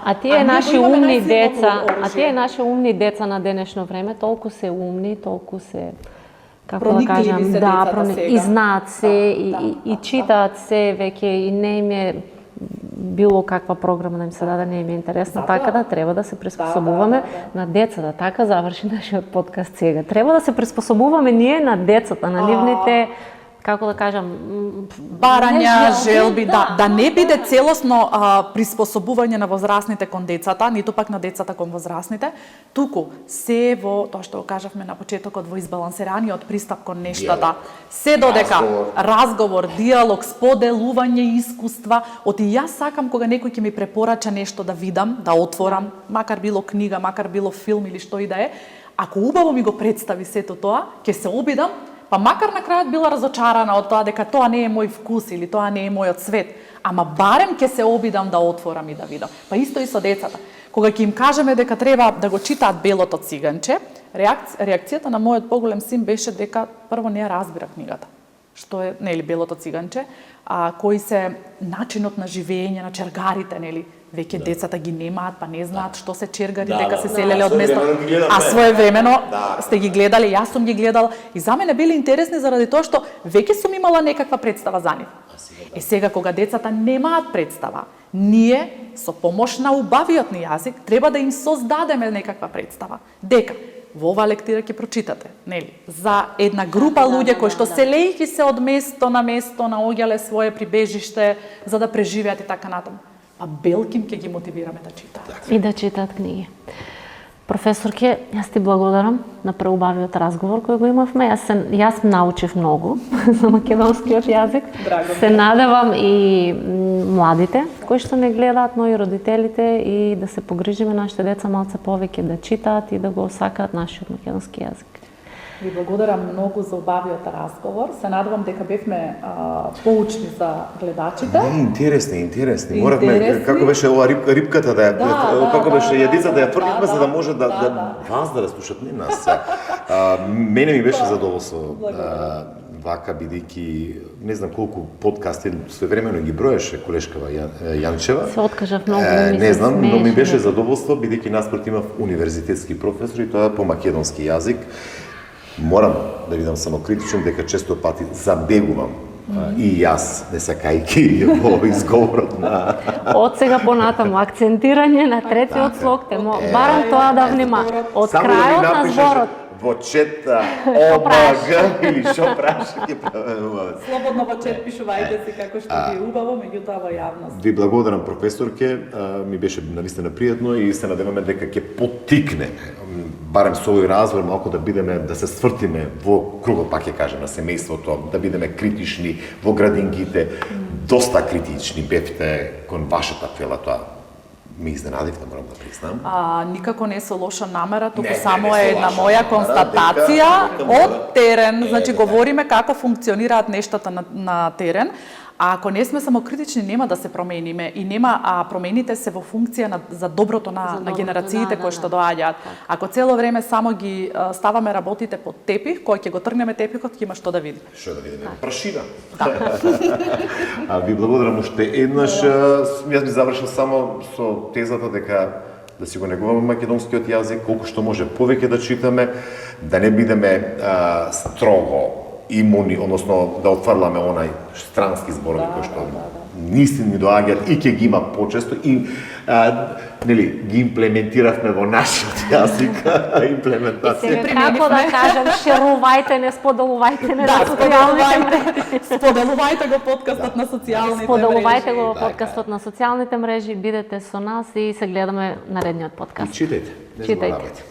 А тие наши умни деца на денешно време толку се умни, толку се проникливи се децата сега. И знаат се, и читаат се веќе, и не им е било каква програма да им се даде, не им е интересна, така да треба да се приспособуваме на децата. Така заврши нашиот подкаст сега. Треба да се приспособуваме ние на децата, на нивните, како да кажам, барања, желби, да не биде целосно приспособување на возрастните кон децата, ниту пак на децата кон возрастните, туку се во тоа што го кажавме на почетокот, во избалансираниот пристап кон нештата. Се додека разговор, диалог, споделување искуства, оти јас сакам кога некој ќе ми препорача нешто да видам, да отворам, макар било книга, макар било филм или што и да е, ако убаво ми го представи сето тоа, ќе се обидам. Па макар на крајот била разочарана од тоа дека тоа не е мој вкус или тоа не е мојот свет, ама барем ќе се обидам да отворам и да видам. Па исто и со децата. Кога ќе им кажеме дека треба да го читаат Белото циганче, реакцијата на мојот поголем син беше дека прво не ја разбира книгата. Што е, нели, Белото циганче, кои се начинот на живење на чергарите, нели? Веќе децата ги немаат, па не знаат што се чергари, дека се селеле од место. А своевремено сте ги гледале, јас сум ги гледал и за мене биле интересни заради тоа што веќе сум имала некаква представа за нив. Сега кога децата немаат представа, ние со помош на убавиот ни јазик треба да им создадеме некаква представа. Дека во оваа лектира ќе прочитате, нели, за една група луѓе кои што селејќи се од место на место наоѓале свое прибежиште за да преживеат и така натаму. А белким ќе ги мотивираме да читаат. И да читаат книги. Професорке, јас ти благодарам на преубавиот разговор кој го имавме. Јас научив многу за македонскиот јазик. Се надевам и младите кои што не гледаат, но и родителите, и да се погрижиме нашите деца малце повеќе да читаат и да го сакаат нашиот македонски јазик. Ви благодарам многу за убавиот разговор. Се надевам дека бевме поучни за гледачите. Интересни. Моравме, како беше ова рибката да ја, како беше јадица да ја тврдихме за да може да вас да слушат, не нас. Мене ми беше задоволство вака, бидејќи не знам колку подкасти своевремено ги броеше колешкава Јанчева. Се откажав многу, не знам, но ми беше задоволство бидејќи наспрот имав универзитетски професор и тоа по македонски јазик. Морам да видам самокритично дека често пати забегувам и јас, не сакајќи во изговорот на... Од сега понатаму, акцентирање на третиот слог, барам тоа да внима. Од крајот на зборот. Во чет ОБГ или шо прашање. Слободно во чет пишувајте си како што ви е убаво, меѓутоа во јавност. Ви благодарам, професорке, ми беше навистина пријатно и се надеваме дека ќе поттикне барем со овој разговор малку да бидеме, да се свртиме во кругот, пак ќе кажем, на семејството, да бидеме критични во градинките. Доста критични бевте кон вашата фела, тоа ми изненадивте, морам да признам. Никако не со лоша намера, туку само е една моја констатација од терен. Значи, говориме како функционираат нештата на терен. А ако не сме самокритични, нема да се промениме и нема, промените се во функција за доброто на генерациите кои што доаѓаат. Ако цело време само ги ставаме работите под тепих, кој ќе го тргнеме тепихот, ќе има што да види. Што да видиме? Прашина. Ви благодарам уште еднаш. Јас би завршил само со тезата дека да си го негуваме македонскиот јазик, колку што може повеќе да читаме, да не бидеме строго имуни, односно да отфрламе онај странски зборови кои што наистина ни доаѓаат и ќе ги има почесто и нели ги имплементиравме во нашиот јазик, имплементација. Како да кажам, шерувајте, не споделувајте на социјалните мрежи. Споделувајте го подкастот на социјалните мрежи. Споделувајте го подкастот на социјалните мрежи, бидете со нас и се гледаме наредниот подкаст. Читајте. Читајте.